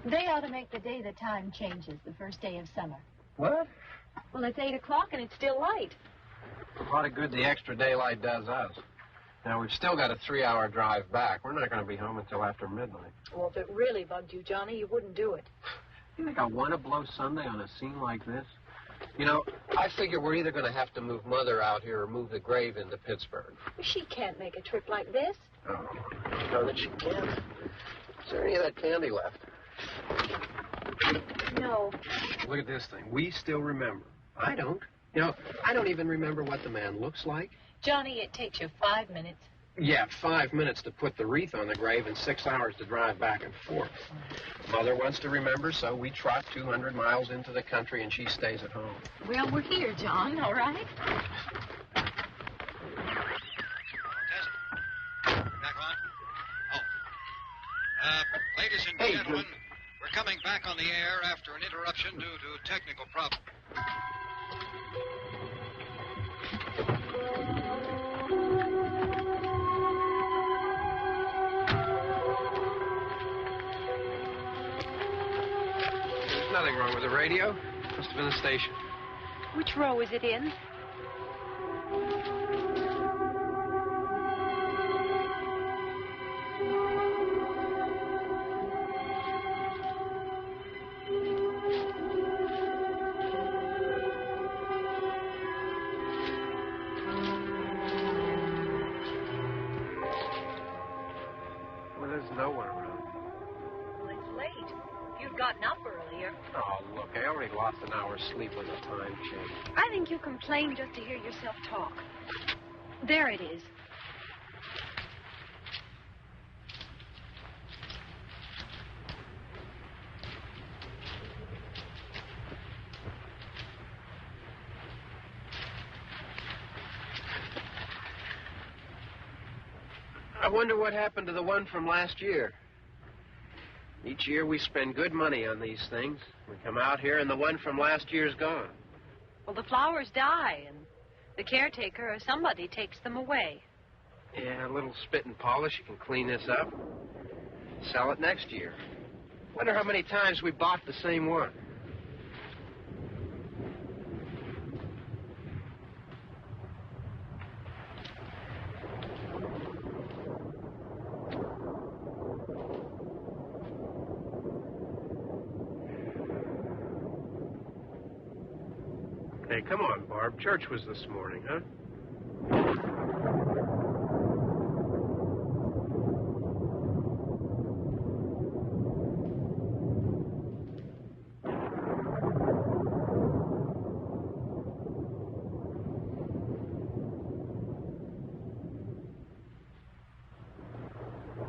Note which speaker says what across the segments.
Speaker 1: They ought to make the day the time changes, the first day of summer.
Speaker 2: What?
Speaker 1: Well, it's 8 o'clock and it's still light.
Speaker 2: A lot of good the extra daylight does us. Now, we've still got a 3-hour drive back. We're not going to be home until after midnight.
Speaker 1: Well, if it really bugged you, Johnny, you wouldn't do it.
Speaker 2: You think I want to blow Sunday on a scene like this? You know, I figure we're either going to have to move Mother out here or move the grave into Pittsburgh.
Speaker 1: She can't make a trip like this.
Speaker 2: Oh, no, that she can't. Is there any of that candy left?
Speaker 1: No.
Speaker 2: Look at this thing. We still remember. I don't. You know, I don't even remember what the man looks like.
Speaker 1: Johnny, it takes you 5 minutes.
Speaker 2: Yeah, 5 minutes to put the wreath on the grave and 6 hours to drive back and forth. Mother wants to remember, so we trot 200 miles into the country and she stays at home.
Speaker 1: Well, we're here, John, all right?
Speaker 3: Test. Back on. Oh. Ladies and gentlemen, we're coming back on the air after an interruption due to technical problems.
Speaker 2: Nothing wrong with the radio. Must have been the station.
Speaker 1: Which row is it in?
Speaker 2: Well, there's no one around.
Speaker 1: Well, it's late. You'd gotten up earlier.
Speaker 2: Oh, look, I already lost an hour's sleep when the time changed.
Speaker 1: I think you complain just to hear yourself talk. There it is.
Speaker 2: I wonder what happened to the one from last year. Each year we spend good money on these things. We come out here and the one from last year's gone.
Speaker 1: Well, the flowers die, and the caretaker or somebody takes them away.
Speaker 2: Yeah, a little spit and polish. You can clean this up. Sell it next year. Wonder how many times we bought the same one. Hey, come on, Barb. Church was this morning, huh?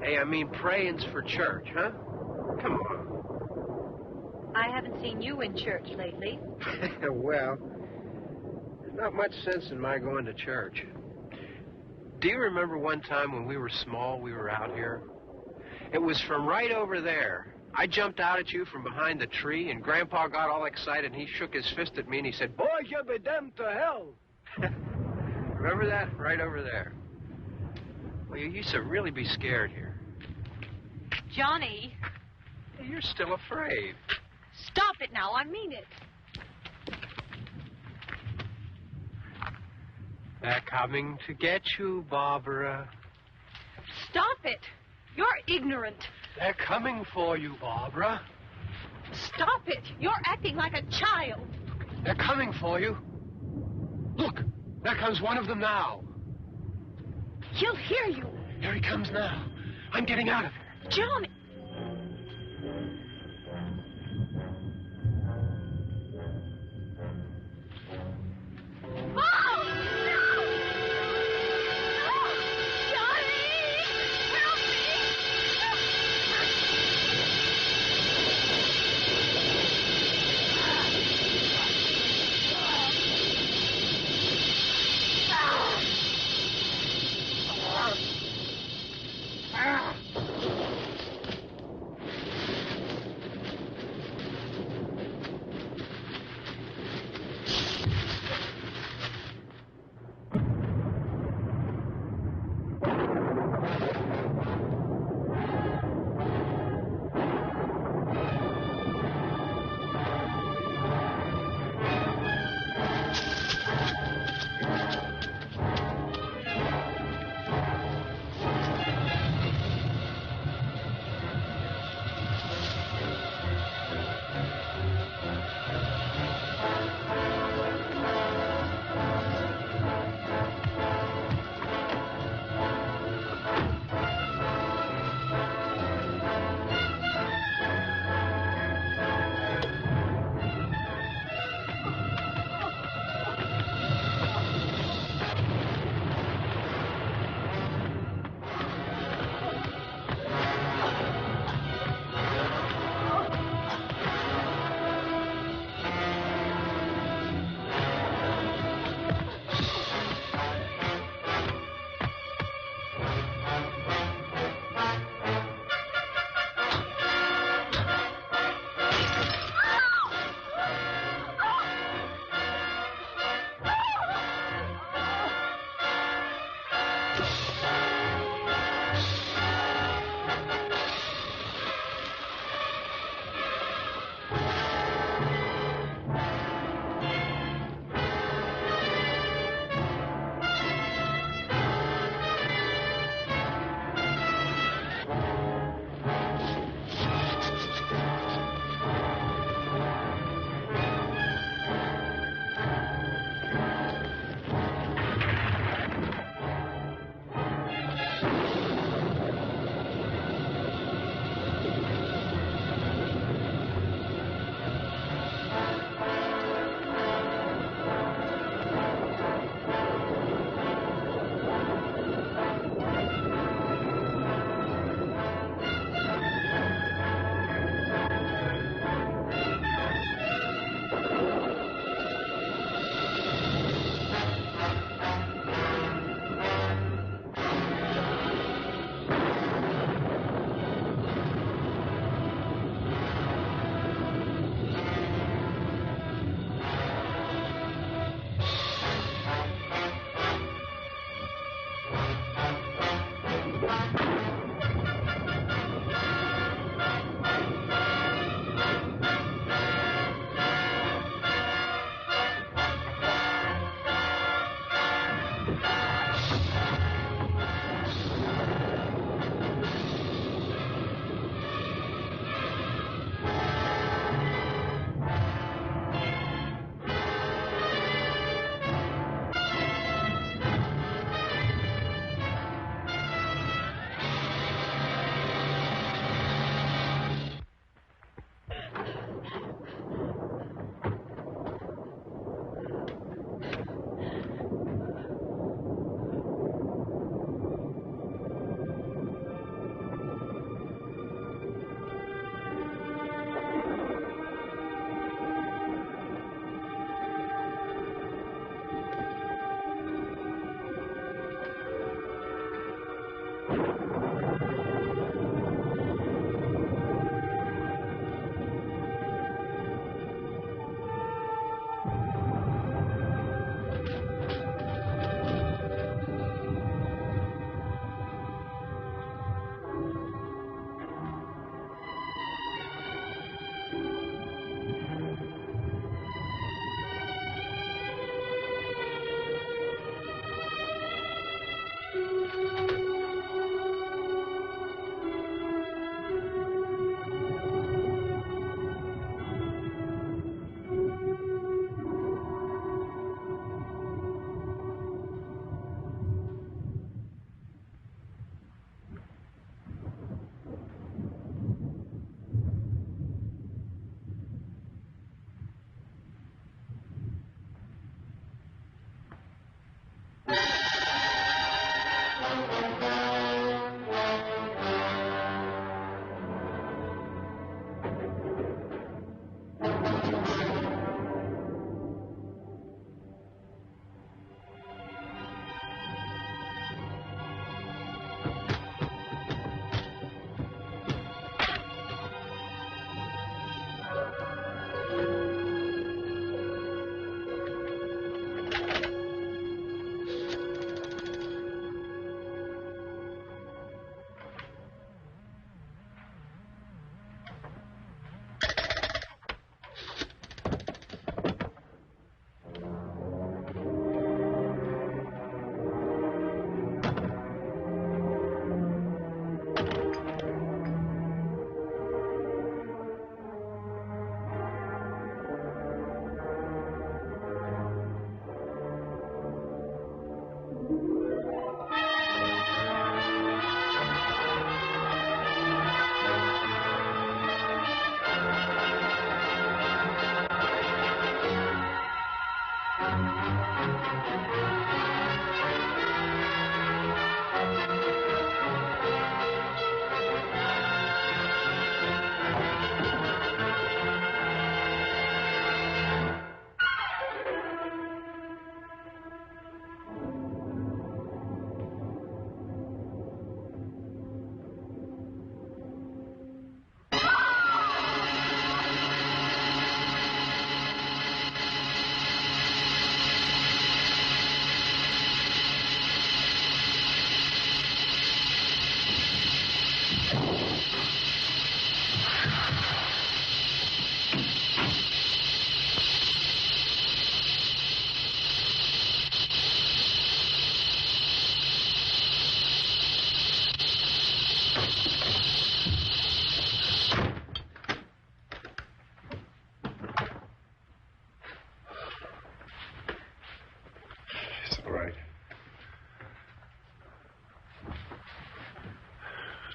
Speaker 2: Hey, I mean praying's for church, huh? Come on.
Speaker 1: I haven't seen you in church lately.
Speaker 2: Well, there's not much sense in my going to church. Do you remember one time when we were small, we were out here? It was from right over there. I jumped out at you from behind the tree, and Grandpa got all excited, and he shook his fist at me, and he said, "Boy, you'll be damned to hell." Remember that? Right over there. Well, you used to really be scared here.
Speaker 1: Johnny.
Speaker 2: You're still afraid.
Speaker 1: Stop it now. I mean it.
Speaker 2: They're coming to get you, Barbara.
Speaker 1: Stop it. You're ignorant.
Speaker 2: They're coming for you, Barbara.
Speaker 1: Stop it. You're acting like a child.
Speaker 2: They're coming for you. Look, there comes one of them now.
Speaker 1: He'll hear you.
Speaker 2: Here he comes now. I'm getting out of here.
Speaker 1: Johnny. Oh! No! No! Johnny! Help me!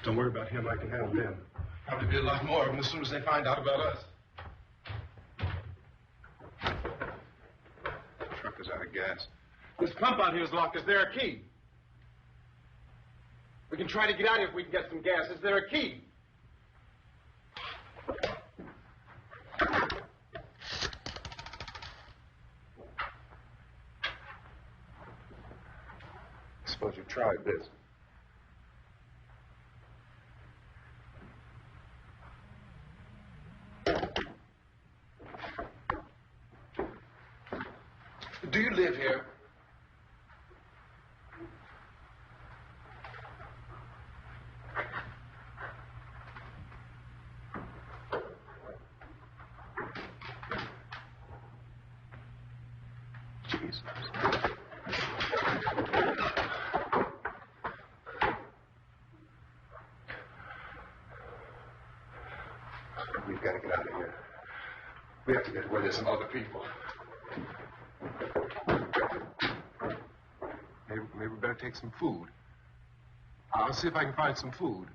Speaker 4: Don't worry about him. I can handle them. Probably be a lot more of them as soon as they find out about us. The truck is out of gas. This pump out here is locked. Is there a key? We can try to get out here if we can get some gas. Is there a key? Suppose you tried this. Do you live here? Jesus. We've got to get out of here. We have to get where there's some other people. Maybe we better take some food. I'll see if I can find some food.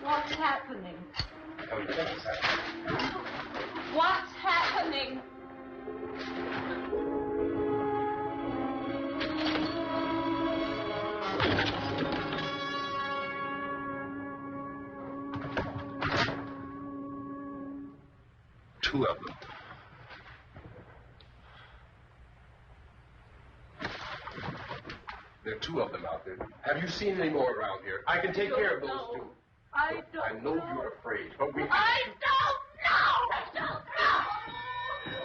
Speaker 1: What's happening? What's happening?
Speaker 4: Two of them. There are two of them out there. Have you seen any more around here? I can take care of those two.
Speaker 1: I don't
Speaker 4: I know you're afraid, but we...
Speaker 1: I don't know! I don't know!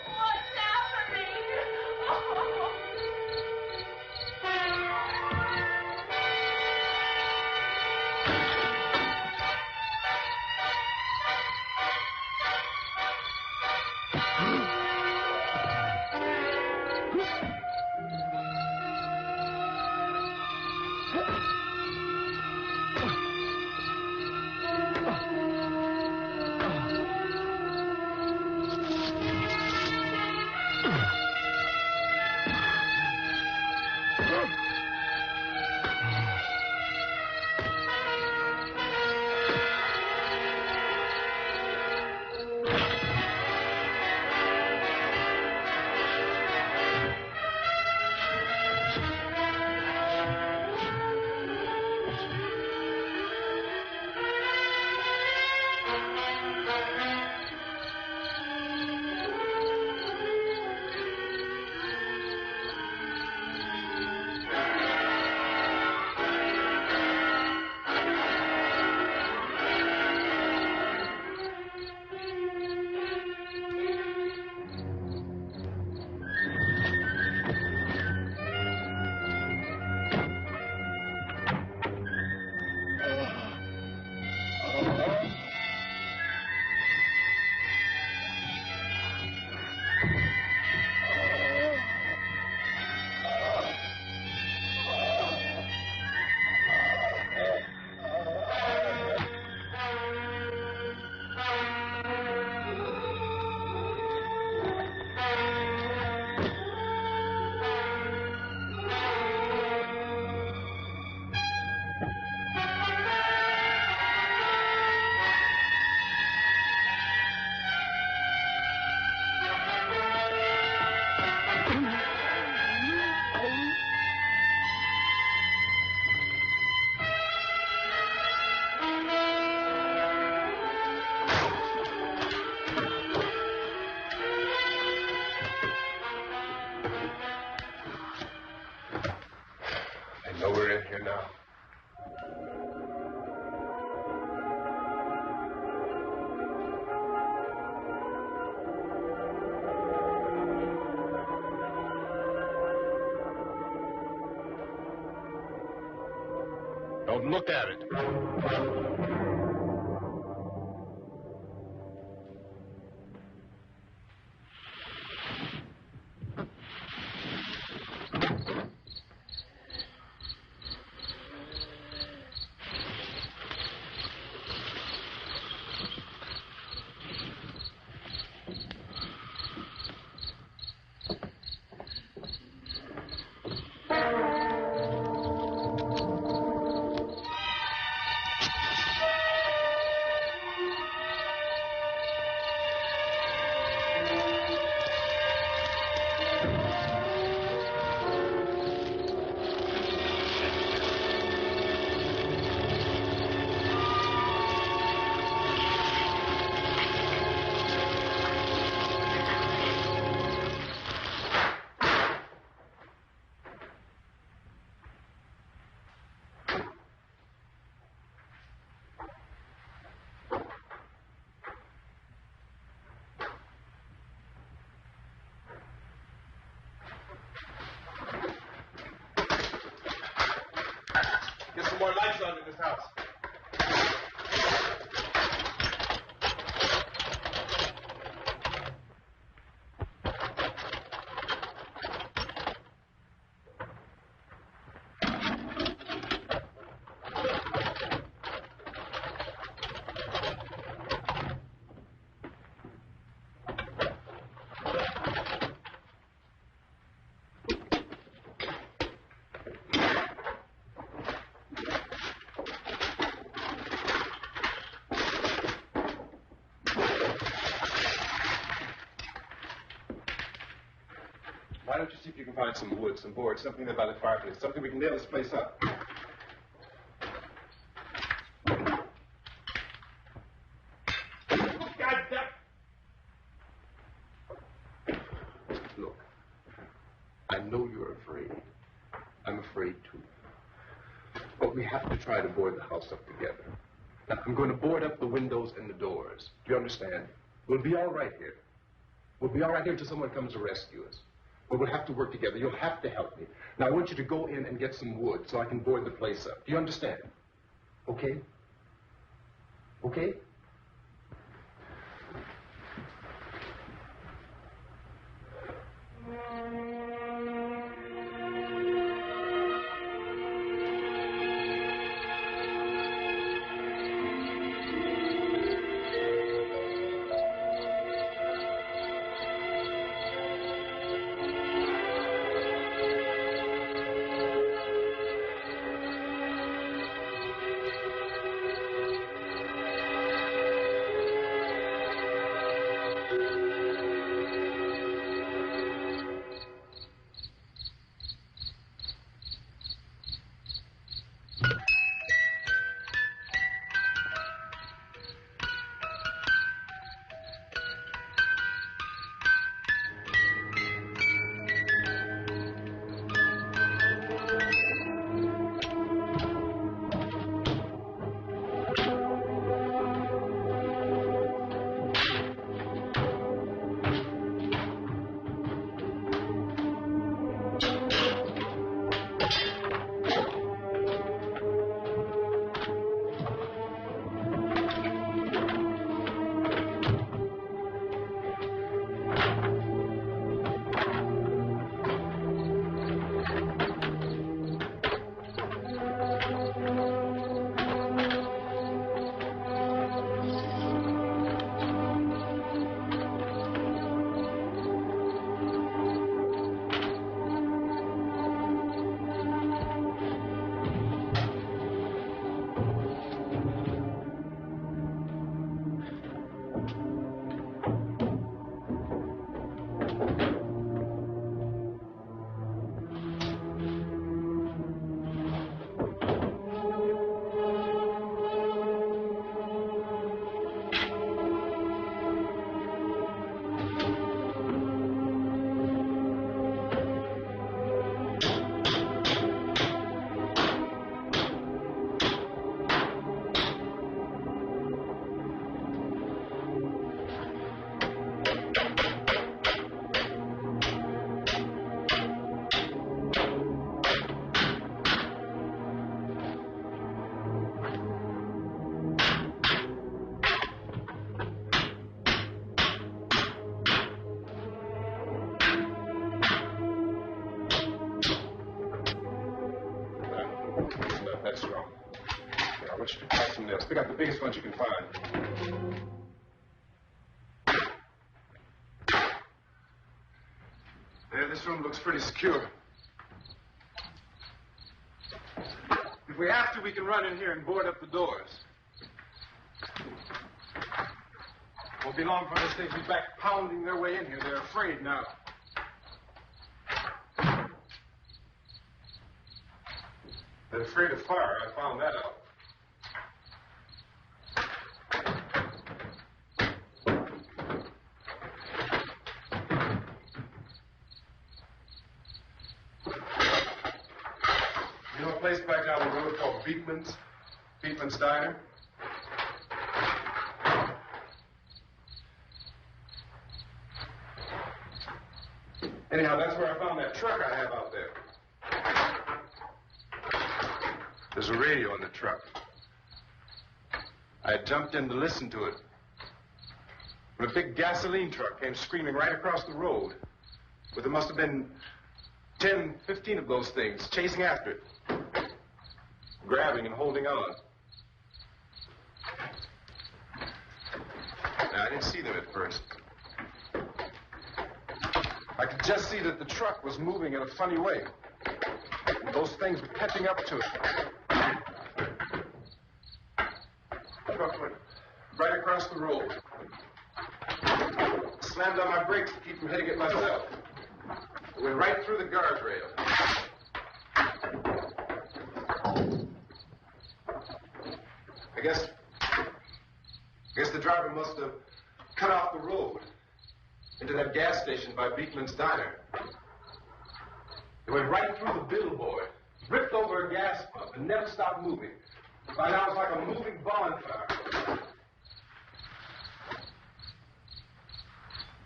Speaker 1: What's happening?
Speaker 4: Don't look at it. Get some more lights on in this house. Why don't you see if you can find some wood, some boards, something there by the fireplace, something we can nail this place up. Look, I know you're afraid. I'm afraid too. But we have to try to board the house up together. Now, I'm going to board up the windows and the doors. Do you understand? We'll be all right here. We'll be all right here until someone comes to rescue us. But we'll have to work together. You'll have to help me. Now, I want you to go in and get some wood so I can board the place up. Do you understand? Okay? Okay? this room. Here, I want you to try some nails. Pick up the biggest ones you can find. There, this room looks pretty secure. If we have to, we can run in here and board up the doors. Won't be long before they'll be back pounding their way in here. They're afraid now. They're afraid of fire. I found that out. You know a place back down the road called Beekman's Diner? Anyhow, that's where I found that truck I have out there. There's a radio in the truck. I jumped in to listen to it when a big gasoline truck came screaming right across the road. But there must have been 10, 15 of those things chasing after it, grabbing and holding on. Now, I didn't see them at first. I could just see that the truck was moving in a funny way. And those things were catching up to it. The truck went right across the road. Slammed on my brakes to keep from hitting it myself. It went right through the guardrail. I guess the driver must have cut off the road into that gas station by Beekman's Diner. It went right through the billboard, ripped over a gas pump, and never stopped moving. By now, it was like a moving bonfire.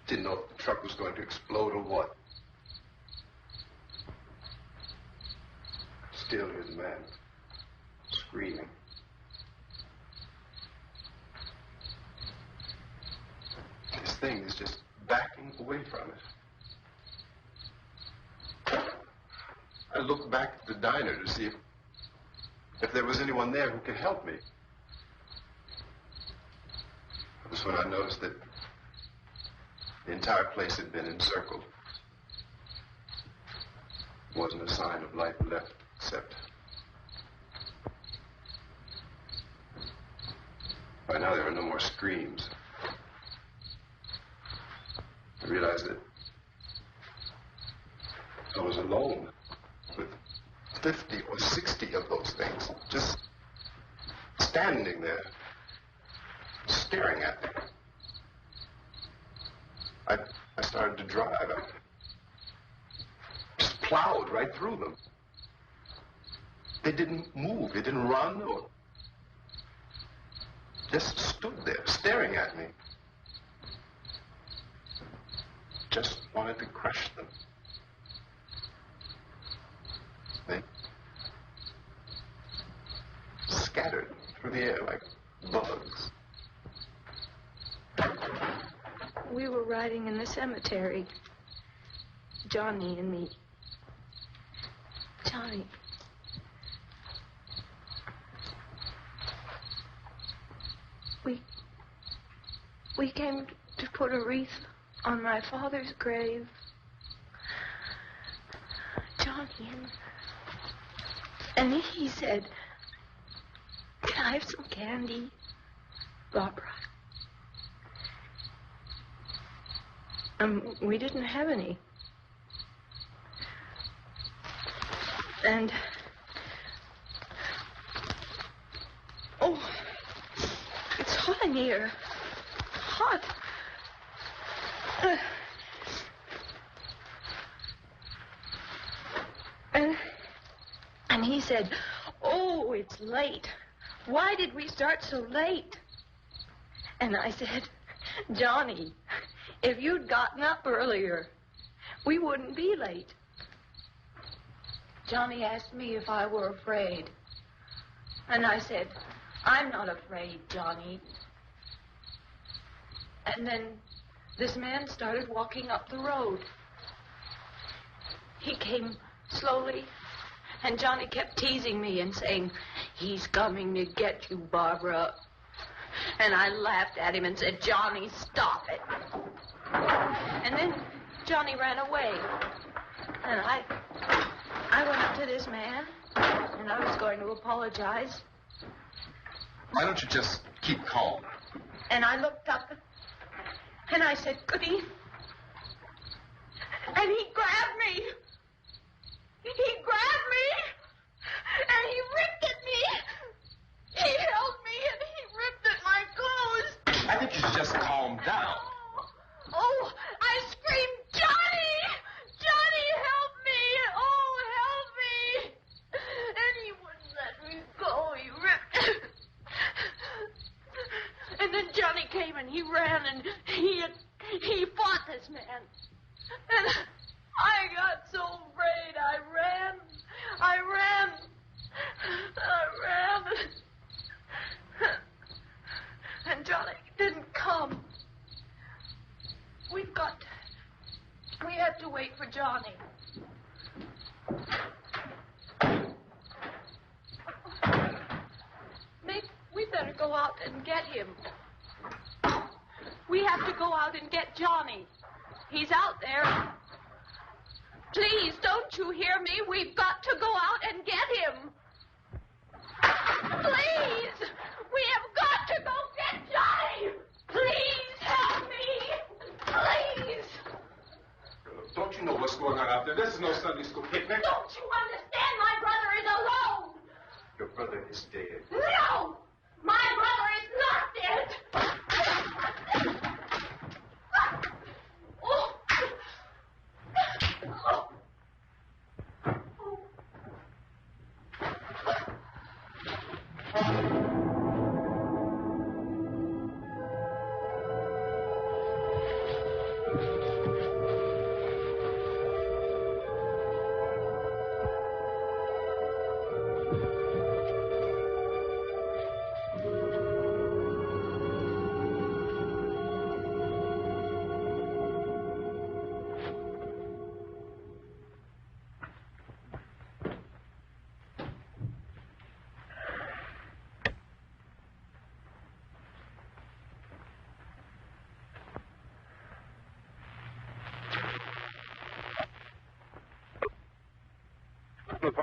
Speaker 4: Didn't know if the truck was going to explode or what. Still, here's the man, screaming. This thing is just backing away from it. I looked back at the diner to see if there was anyone there who could help me. That was when I noticed that the entire place had been encircled. There wasn't a sign of life left except by now there were no more screams. I realized that I was alone with 50 or 60 of those things, just standing there, staring at me. I started to drive. I just plowed right through them. They didn't move. They didn't run or just stood there, staring at me. Just wanted to crush them. They scattered through the air like bugs.
Speaker 5: We were riding in the cemetery, Johnny and me. Johnny. We came to put a wreath on my father's grave. Johnny, and he said, "Can I have some candy, Barbara?" We didn't have any. And oh, it's hot in here. Hot. And he said, "Oh, it's late. Why did we start so late?" And I said, "Johnny, if you'd gotten up earlier, we wouldn't be late." Johnny asked me if I were afraid. And I said, "I'm not afraid, Johnny." And then this man started walking up the road. He came slowly, and Johnny kept teasing me and saying, He's coming to get you, Barbara. And I laughed at him and said, Johnny, stop it. And then Johnny ran away. And I went up to this man, and I was going to apologize.
Speaker 4: Why don't you just keep calm?
Speaker 5: And I looked up, and I said, Goody. And he grabbed me. He grabbed me, and he ripped at me. He held me, and he ripped at my clothes.
Speaker 4: I think you should just calm down.
Speaker 5: Oh, I screamed, Johnny! Johnny, help me! Oh, help me! And he wouldn't let me go. He ripped. And then Johnny came and he ran and he fought this man. And I got so afraid. I ran. And Johnny didn't come. We have to wait for Johnny. We better go out and get him. We have to go out and get Johnny. He's out there. Please, don't you hear me? We've got to go out and get him. Please! We have got to go get Johnny! Please help me! Please!
Speaker 4: Don't you know what's going on out there? This is no Sunday school picnic.
Speaker 1: Don't you understand? My brother is alone.
Speaker 4: Your brother is dead.
Speaker 1: No! My brother is not dead.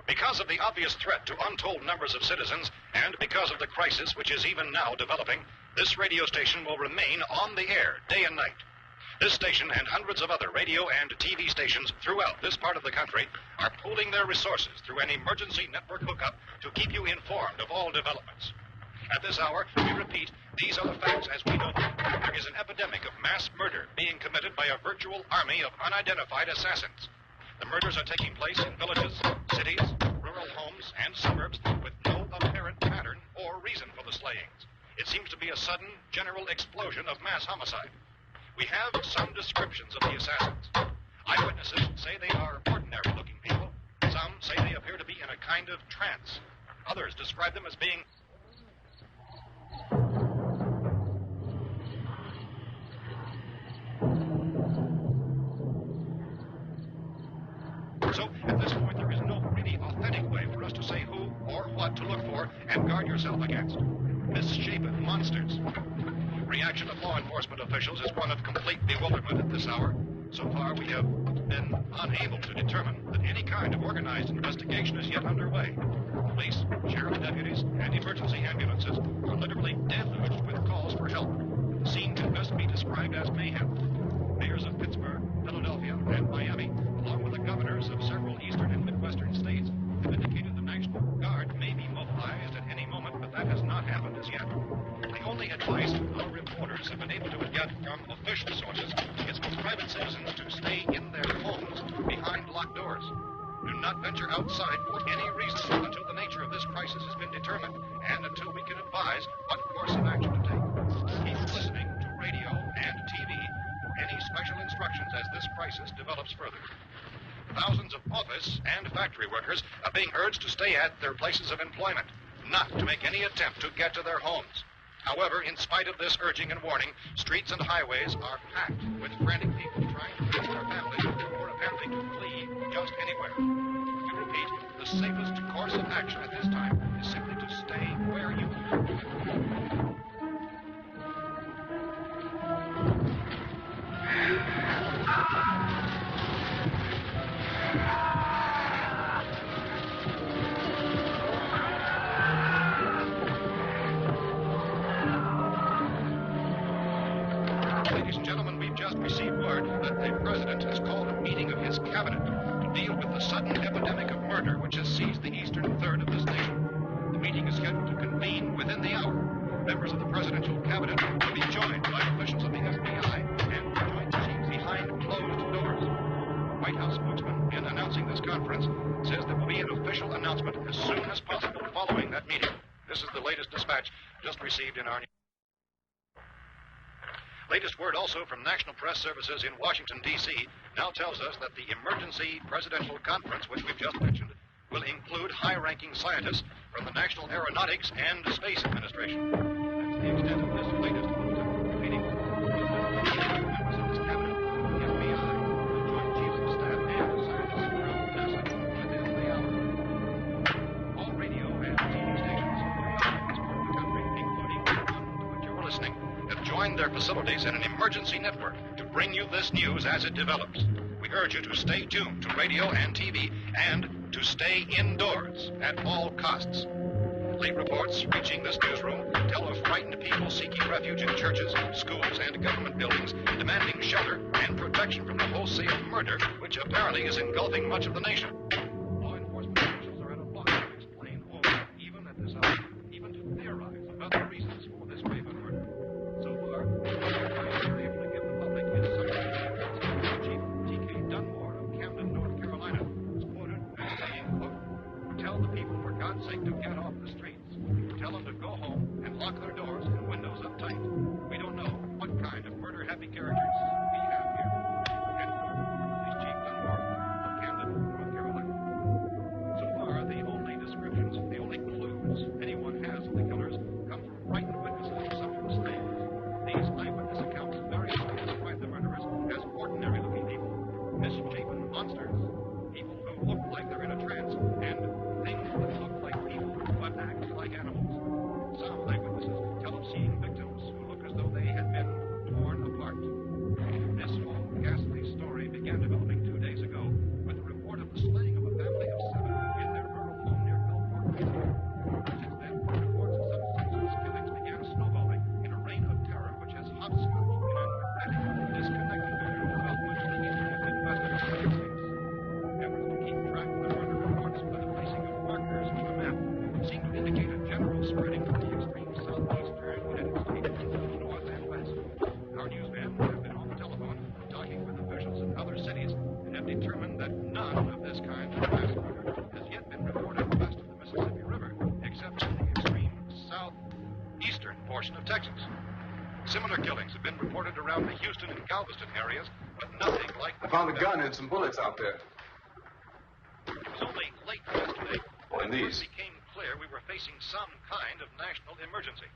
Speaker 6: Because of the obvious threat to untold numbers of citizens, and because of the crisis which is even now developing, this radio station will remain on the air day and night. This station and hundreds of other radio and TV stations throughout this part of the country are pooling their resources through an emergency network hookup to keep you informed of all developments. At this hour, we repeat, these are the facts as we know them. There is an epidemic of mass murder being committed by a virtual army of unidentified assassins. The murders are taking place in villages, cities, rural homes, and suburbs with no apparent pattern or reason for the slayings. It seems to be a sudden, general explosion of mass homicide. We have some descriptions of the assassins. Eyewitnesses say they are ordinary-looking people. Some say they appear to be in a kind of trance. Others describe them as being... So, at this point, there is no really authentic way for us to say who or what to look for and guard yourself against. Misshapen monsters. Reaction of law enforcement officials is one of complete bewilderment at this hour. So far, we have been unable to determine that any kind of organized investigation is yet underway. Police, sheriff deputies, and emergency ambulances are literally deluged with calls for help. The scene can best be described as mayhem. Mayors of Pittsburgh, Philadelphia, and Miami, along with the governors of several eastern and midwestern states, have indicated the National Guard may be mobilized at any moment, but that has not happened as yet. The only advice our reporters have been able to get from official sources is for private citizens to stay in their homes behind locked doors. Do not venture outside for any reason until the nature of this crisis has been determined and until we can advise what course of action to take. Keep listening to radio and TV for any special instructions as this crisis develops further. Thousands of office and factory workers are being urged to stay at their places of employment, not to make any attempt to get to their homes. However, in spite of this urging and warning, streets and highways are packed with frantic people trying to reach their families or apparently to flee just anywhere. To repeat, the safest course of action at this time is simply to stay murder which has seized the eastern third of this nation. The meeting is scheduled to convene within the hour. Members of the presidential cabinet will be joined by officials of the FBI and joint chiefs behind closed doors. The White House spokesman, in announcing this conference, says there will be an official announcement as soon as possible following that meeting. This is the latest dispatch just received in our latest word also from National Press Services in Washington, D.C. now tells us that the emergency presidential conference, which we've just mentioned, will include high-ranking scientists from the National Aeronautics and Space Administration. That's the extent of this latest bulletin. Meeting members of this cabinet, the FBI, the Joint Chiefs of Staff, and scientists from NASA within the hour. All radio and TV stations in this part of the country, including the one to which you're listening, have joined their facilities in an emergency network to bring you this news as it develops. We urge you to stay tuned to radio and TV and to stay indoors at all costs. Late reports reaching this newsroom tell of frightened people seeking refuge in churches, schools, and government buildings, demanding shelter and protection from the wholesale murder which apparently is engulfing much of the nation. Law enforcement officials are at a loss to explain or, even at this hour, even to theorize about the reasons for this grave murder. So far, the FBI is able to give the public his summary. Chief T.K. Dunmore of Camden, North Carolina, was quoted as saying, quote, "Tell the people, for God's sake, to get off the streets. Tell them to go home and lock their doors and windows up tight. We don't know what kind of murder-happy characters we have here." End quote. Police Chief Dunmore of Camden, North Carolina. So far, the only descriptions, the only clues anyone has of the killers come from frightened witnesses of some of the slaves. These eyewitness accounts variously describe the murderers as ordinary-looking people, misshapen monsters, people who look like they're in a trance, and things that look like people but act like animals. Some eyewitnesses tell of seeing victims who look as though they had been torn apart. This whole ghastly story began developing 2 days ago with the report of the slaying of a family of 7 in their rural home near Gulfport. Since then, reports of some senseless killings began snowballing in a reign of terror which has hopscotched in an erratic, disconnected manner throughout much of the eastern and midwestern United States. Efforts to keep track of the murder reports by the placing of markers on the map seem to indicate a general spreading from the extreme southeastern United States to the north and west. Our newsmen have been on the telephone talking with officials in other cities and have determined that none of this kind of mass murder has yet been reported west of the Mississippi River, except in the extreme southeastern portion of Texas. Similar killings have been reported around the Houston and Galveston areas, but nothing like
Speaker 4: I found a gun and some bullets out there.
Speaker 6: It was only late yesterday
Speaker 4: And these?
Speaker 6: it became clear we were facing some kind of national emergency.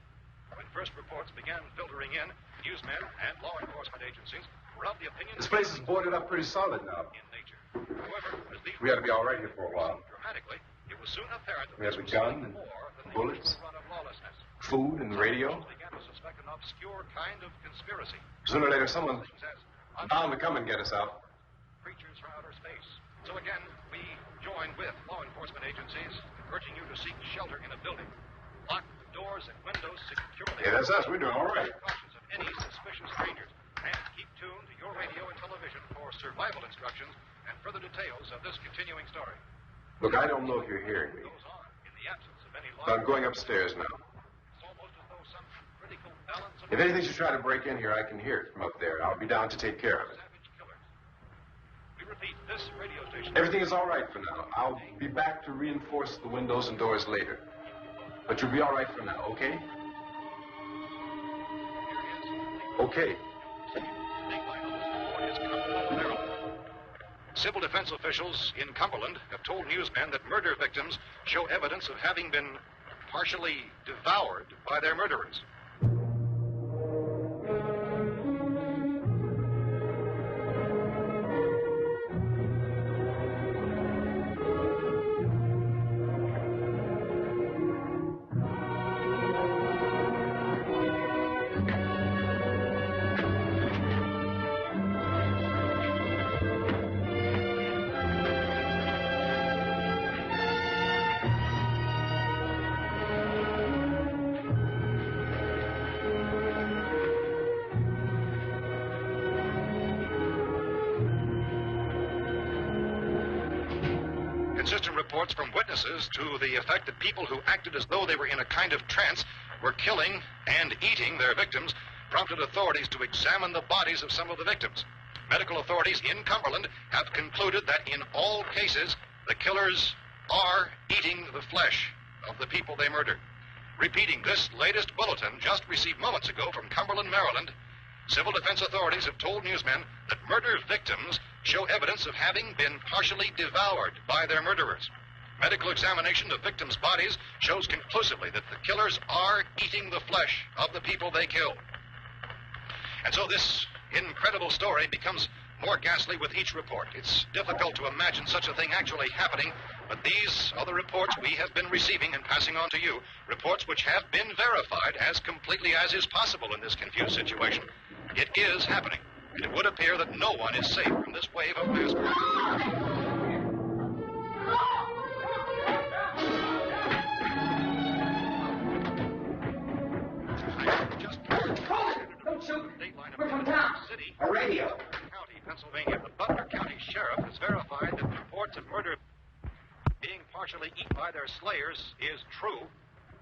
Speaker 6: When first reports began filtering in, newsmen and law enforcement agencies were of the opinion
Speaker 4: This place is boarded up pretty solid now.
Speaker 6: in nature. However, as these
Speaker 4: We ought to be all right here for a while.
Speaker 6: dramatically, it was soon apparent that
Speaker 4: We have
Speaker 6: this
Speaker 4: a
Speaker 6: was
Speaker 4: gun
Speaker 6: something
Speaker 4: and
Speaker 6: more than
Speaker 4: bullets.
Speaker 6: the run of lawlessness.
Speaker 4: Food and the radio.
Speaker 6: Officials began to suspect an obscure kind of conspiracy.
Speaker 4: Sooner or later, someone's
Speaker 6: Things as
Speaker 4: bound to come and get us out.
Speaker 6: creatures from outer space. So again, we join with law enforcement agencies, urging you to seek shelter in a building. Lock doors and windows securely.
Speaker 4: Yeah, that's us. We're doing all right.
Speaker 6: Precautions of any suspicious strangers. And keep tuned to your radio and television for survival instructions and further details of this continuing story.
Speaker 4: Look, I don't know if you're hearing me,
Speaker 6: Goes on in the absence of any law.
Speaker 4: but I'm going upstairs now.
Speaker 6: It's almost as though some critical balance of
Speaker 4: If anything should try to break in here, I can hear it from up there. I'll be down to take care of it.
Speaker 6: savage killers. We repeat, this radio station.
Speaker 4: Everything is all right for now. I'll be back to reinforce the windows and doors later. But you'll be all right for now, okay? Okay.
Speaker 6: Civil defense officials in Cumberland have told newsmen that murder victims show evidence of having been partially devoured by their murderers. Inconsistent reports from witnesses to the effect that people who acted as though they were in a kind of trance were killing and eating their victims prompted authorities to examine the bodies of some of the victims. Medical authorities in Cumberland have concluded that in all cases, the killers are eating the flesh of the people they murdered. Repeating this latest bulletin just received moments ago from Cumberland, Maryland, civil defense authorities have told newsmen that murder victims show evidence of having been partially devoured by their murderers. Medical examination of victims' bodies shows conclusively that the killers are eating the flesh of the people they killed. And so this incredible story becomes more ghastly with each report. It's difficult to imagine such a thing actually happening, but these are the reports we have been receiving and passing on to you, reports which have been verified as completely as is possible in this confused situation. It is happening, and it would appear that no one is safe from this wave of mass murder.
Speaker 7: Don't shoot! We're from town. A radio.
Speaker 6: County, Pennsylvania. The Butler County Sheriff has verified that reports of murder being partially eaten by their slayers is true.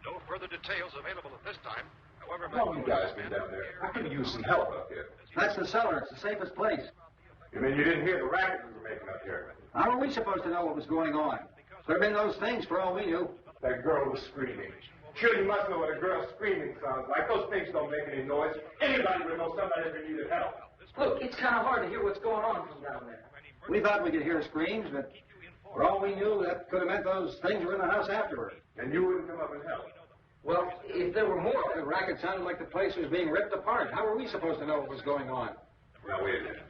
Speaker 6: No further details available at this time. However,
Speaker 4: How you guys been down there? I could use some help up here.
Speaker 7: That's the cellar. It's the safest place.
Speaker 4: You mean you didn't hear the racket we were making up here?
Speaker 7: How are we supposed to know what was going on? Could have been those things for all we knew.
Speaker 4: That girl was screaming. Sure, you must know what a girl screaming sounds like. Those things don't make any noise. Anybody would know somebody ever needed help.
Speaker 7: Look, it's kind of hard to hear what's going on from down there. We thought we could hear screams, but for all we knew, that could have meant those things were in the house afterward.
Speaker 4: And you wouldn't come up and help?
Speaker 7: Well, if there were more, the racket sounded like the place was being ripped apart. How were we supposed to know what was going on?
Speaker 4: Now, wait a minute.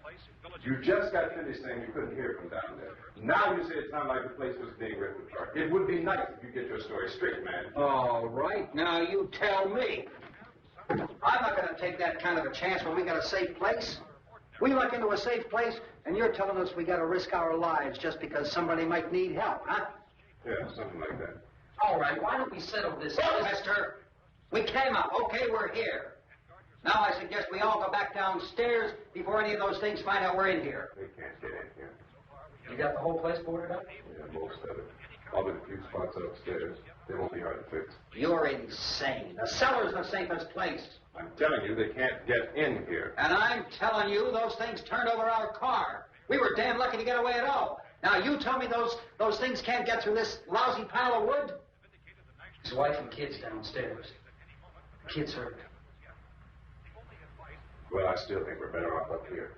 Speaker 4: You just got finished saying you couldn't hear from down there. Now you say it sounded like the place was being ripped apart. It would be nice if you get your story straight, man.
Speaker 7: All right, now you tell me. I'm not going to take that kind of a chance when we got a safe place. We luck into a safe place, and you're telling us we got to risk our lives just because somebody might need help, huh?
Speaker 4: Yeah, something like that.
Speaker 7: All right, why don't we settle this, mister? We came up. Okay, we're here. Now I suggest we all go back downstairs before any of those things find out we're in here.
Speaker 4: They can't get in here.
Speaker 7: You got the whole place boarded up?
Speaker 4: Yeah, most of it. Probably a few spots upstairs. They won't be hard to fix.
Speaker 7: You're insane. The cellar's the safest place.
Speaker 4: I'm telling you, they can't get in here.
Speaker 7: And I'm telling you, those things turned over our car. We were damn lucky to get away at all. Now you tell me those things can't get through this lousy pile of wood? His wife and kids downstairs. The kids hurt.
Speaker 4: Well, I still think we're better off up here.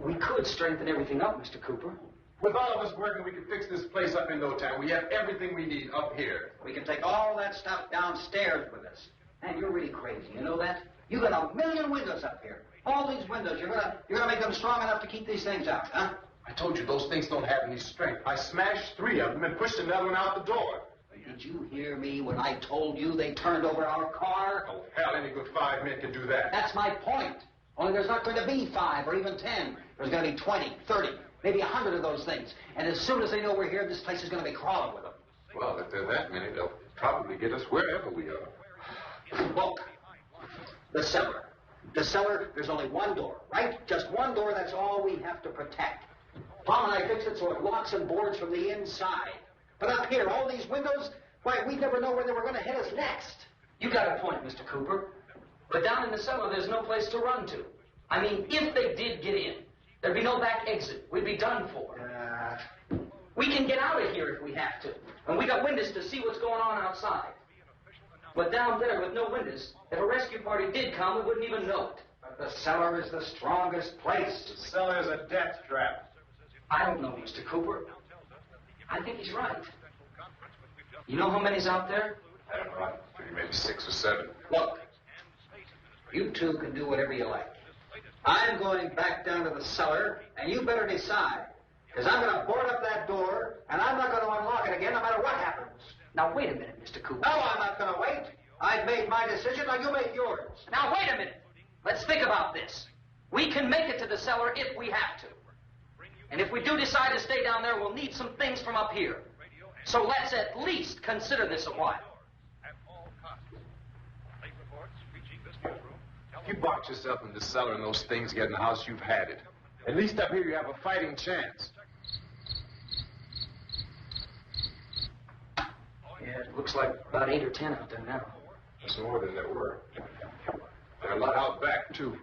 Speaker 7: We could strengthen everything up, Mr. Cooper.
Speaker 4: With all of us working, we can fix this place up in no time. We have everything we need up here.
Speaker 7: We can take all that stuff downstairs with us. Man, you're really crazy. You know that? You got 1 million windows up here. All these windows, you're gonna make them strong enough to keep these things out, huh?
Speaker 4: I told you those things don't have any strength. I smashed 3 of them and pushed another one out the door.
Speaker 7: Did you hear me when I told you they turned over our car?
Speaker 4: Oh, hell, any good 5 men can do that.
Speaker 7: That's my point. Only there's not going to be 5 or even 10. There's going to be 20, 30, maybe 100 of those things. And as soon as they know we're here, this place is going to be crawling with them.
Speaker 4: Well, if there are that many, they'll probably get us wherever we are.
Speaker 7: Look, the cellar. The cellar, there's only one door, right? Just one door, that's all we have to protect. Tom and I fixed it so it locks and boards from the inside. But up here, all these windows, why, we'd never know where they were going to hit us next. You got a point, Mr. Cooper. But down in the cellar, there's no place to run to. I mean, if they did get in, there'd be no back exit. We'd be done for. We can get out of here if we have to. And we got windows to see what's going on outside. But down there with no windows, if a rescue party did come, we wouldn't even know it. But the cellar is the strongest place.
Speaker 4: The cellar is a death trap.
Speaker 7: I don't know, Mr. Cooper. I think he's right. You know how many's out there?
Speaker 4: I don't know. Maybe 6 or 7.
Speaker 7: Look, you two can do whatever you like. I'm going back down to the cellar, and you better decide. Because I'm going to board up that door, and I'm not going to unlock it again no matter what happens. Now, wait a minute, Mr. Cooper. No, I'm not going to wait. I've made my decision, now you make yours. Now, wait a minute. Let's think about this. We can make it to the cellar if we have to. And if we do decide to stay down there, we'll need some things from up here. So let's at least consider this a while.
Speaker 4: If you box yourself in the cellar and those things get in the house, you've had it. At least up here you have a fighting chance.
Speaker 7: Yeah, it looks like about 8 or 10 out there now.
Speaker 4: That's more than there were. There are a lot out back, too.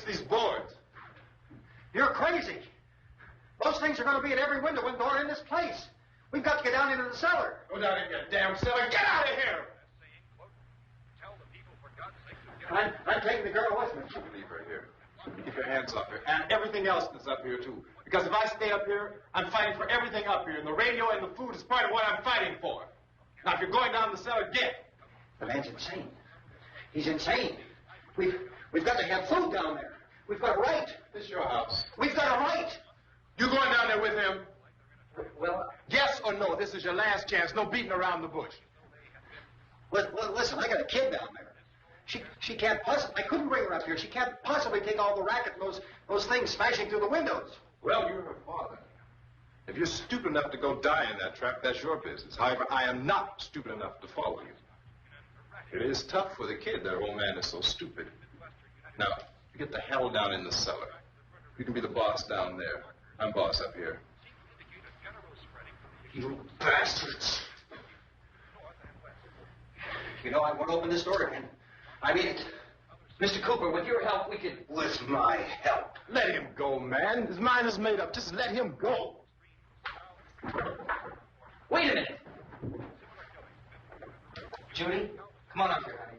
Speaker 7: These boards. You're crazy. Those things are going to be at every window and door in this place. We've got to get down into the cellar.
Speaker 4: Go down in your damn cellar. Get out of here!
Speaker 7: I'm taking the girl with me.
Speaker 4: Leave her here. Keep your hands up here. And everything else that's up here, too. Because if I stay up here, I'm fighting for everything up here. And the radio and the food is part of what I'm fighting for. Now, if you're going down the cellar, get.
Speaker 7: The man's insane. He's insane. We've got to have food down there. We've got a right.
Speaker 4: This is your house.
Speaker 7: We've got a right.
Speaker 4: You going down there with him?
Speaker 7: Well,
Speaker 4: yes or no? This is your last chance. No beating around the bush.
Speaker 7: Listen, I got a kid down there. She can't possibly. I couldn't bring her up here. She can't possibly take all the racket and those things smashing through the windows.
Speaker 4: Well, you're her father. If you're stupid enough to go die in that trap, that's your business. However, I am not stupid enough to follow you. It is tough for the kid that old man is so stupid. Now, you get the hell down in the cellar. You can be the boss down there. I'm boss up here.
Speaker 7: You bastards. You know, I won't open this door again. I mean it. Mr. Cooper, with your help, we could... With my help?
Speaker 4: Let him go, man. His mind is made up. Just let him go.
Speaker 7: Wait a minute. Judy, come on up here, honey.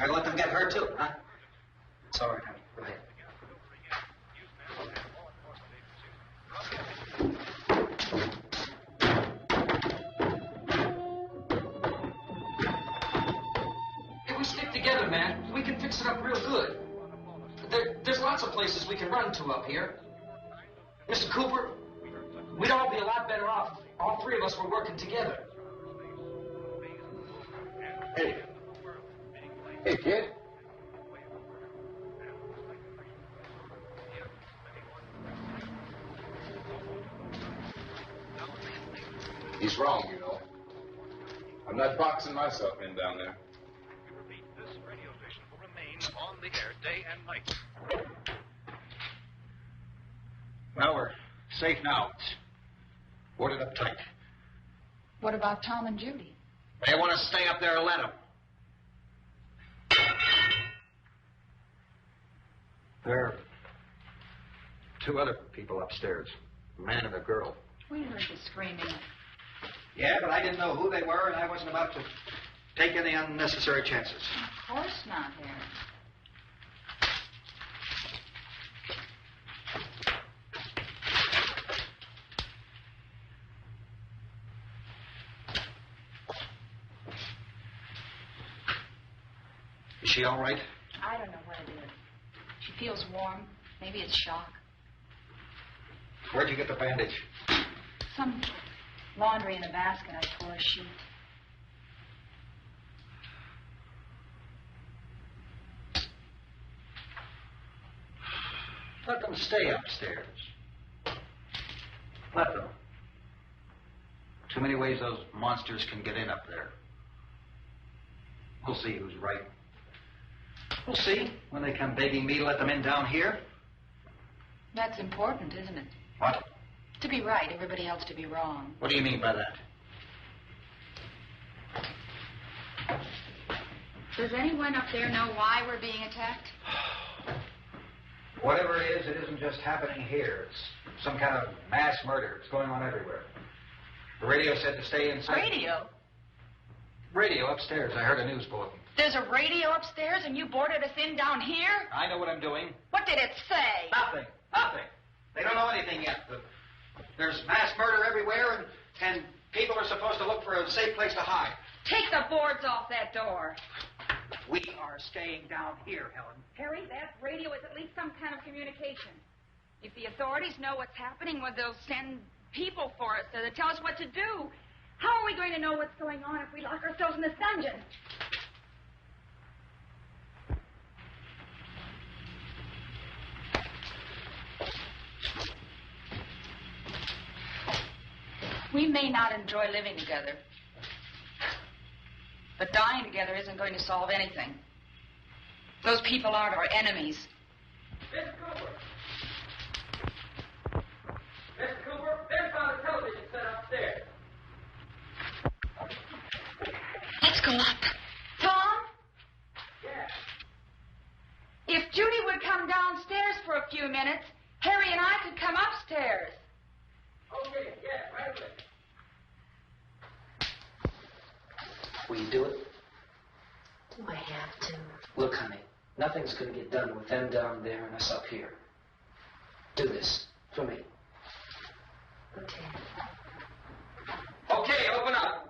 Speaker 7: I let them get hurt, too, huh? It's all right, honey. Go ahead.
Speaker 8: If we stick together, man, we can fix it up real good. There's lots of places we can run to up here. Mr. Cooper, we'd all be a lot better off if all three of us were working together.
Speaker 4: Hey, kid. He's wrong, you know. I'm not boxing myself in down there.
Speaker 6: This radio station will remain on the air day and night.
Speaker 7: Well, we're safe now. It's boarded up tight.
Speaker 9: What about Tom and Judy?
Speaker 7: They want to stay up there and let them. There are two other people upstairs, a man and a girl.
Speaker 9: We heard the screaming.
Speaker 7: Yeah, but I didn't know who they were, and I wasn't about to take any unnecessary chances.
Speaker 9: Of course not, Harry.
Speaker 7: Is she all right?
Speaker 9: I don't know what it is. She feels warm. Maybe it's shock.
Speaker 7: Where'd you get the bandage?
Speaker 9: Some laundry in a basket. I tore a sheet.
Speaker 7: Let them stay upstairs. Let them. Too many ways those monsters can get in up there. We'll see who's right. We'll see when they come begging me to let them in down here.
Speaker 9: That's important, isn't it?
Speaker 7: What?
Speaker 9: To be right, everybody else to be wrong.
Speaker 7: What do you mean by that?
Speaker 9: Does anyone up there know why we're being attacked?
Speaker 7: Whatever it isn't just happening here. It's some kind of mass murder. It's going on everywhere. The radio said to stay inside.
Speaker 5: Radio?
Speaker 7: Radio upstairs. I heard a news bulletin.
Speaker 5: There's a radio upstairs and you boarded us in down here?
Speaker 7: I know what I'm doing.
Speaker 5: What did it say?
Speaker 7: Nothing. Nothing. They don't know anything yet. There's mass murder everywhere, and people are supposed to look for a safe place to hide.
Speaker 5: Take the boards off that door.
Speaker 7: We are staying down here, Helen.
Speaker 5: Harry, that radio is at least some kind of communication. If the authorities know what's happening, well, they'll send people for us to tell us what to do. How are we going to know what's going on if we lock ourselves in this dungeon? We may not enjoy living together, but dying together isn't going to solve anything. Those people aren't our enemies.
Speaker 8: Mr. Cooper! Mr. Cooper, there's on the television set upstairs.
Speaker 5: Let's go up. Tom?
Speaker 8: Yeah.
Speaker 5: If Judy would come downstairs for a few minutes, Harry and I could come upstairs.
Speaker 8: Okay, yeah, right away. Will you do it?
Speaker 5: Do I have to?
Speaker 8: Look, honey, nothing's going to get done with them down there and us up here. Do this for me.
Speaker 5: Okay.
Speaker 8: Okay, open up.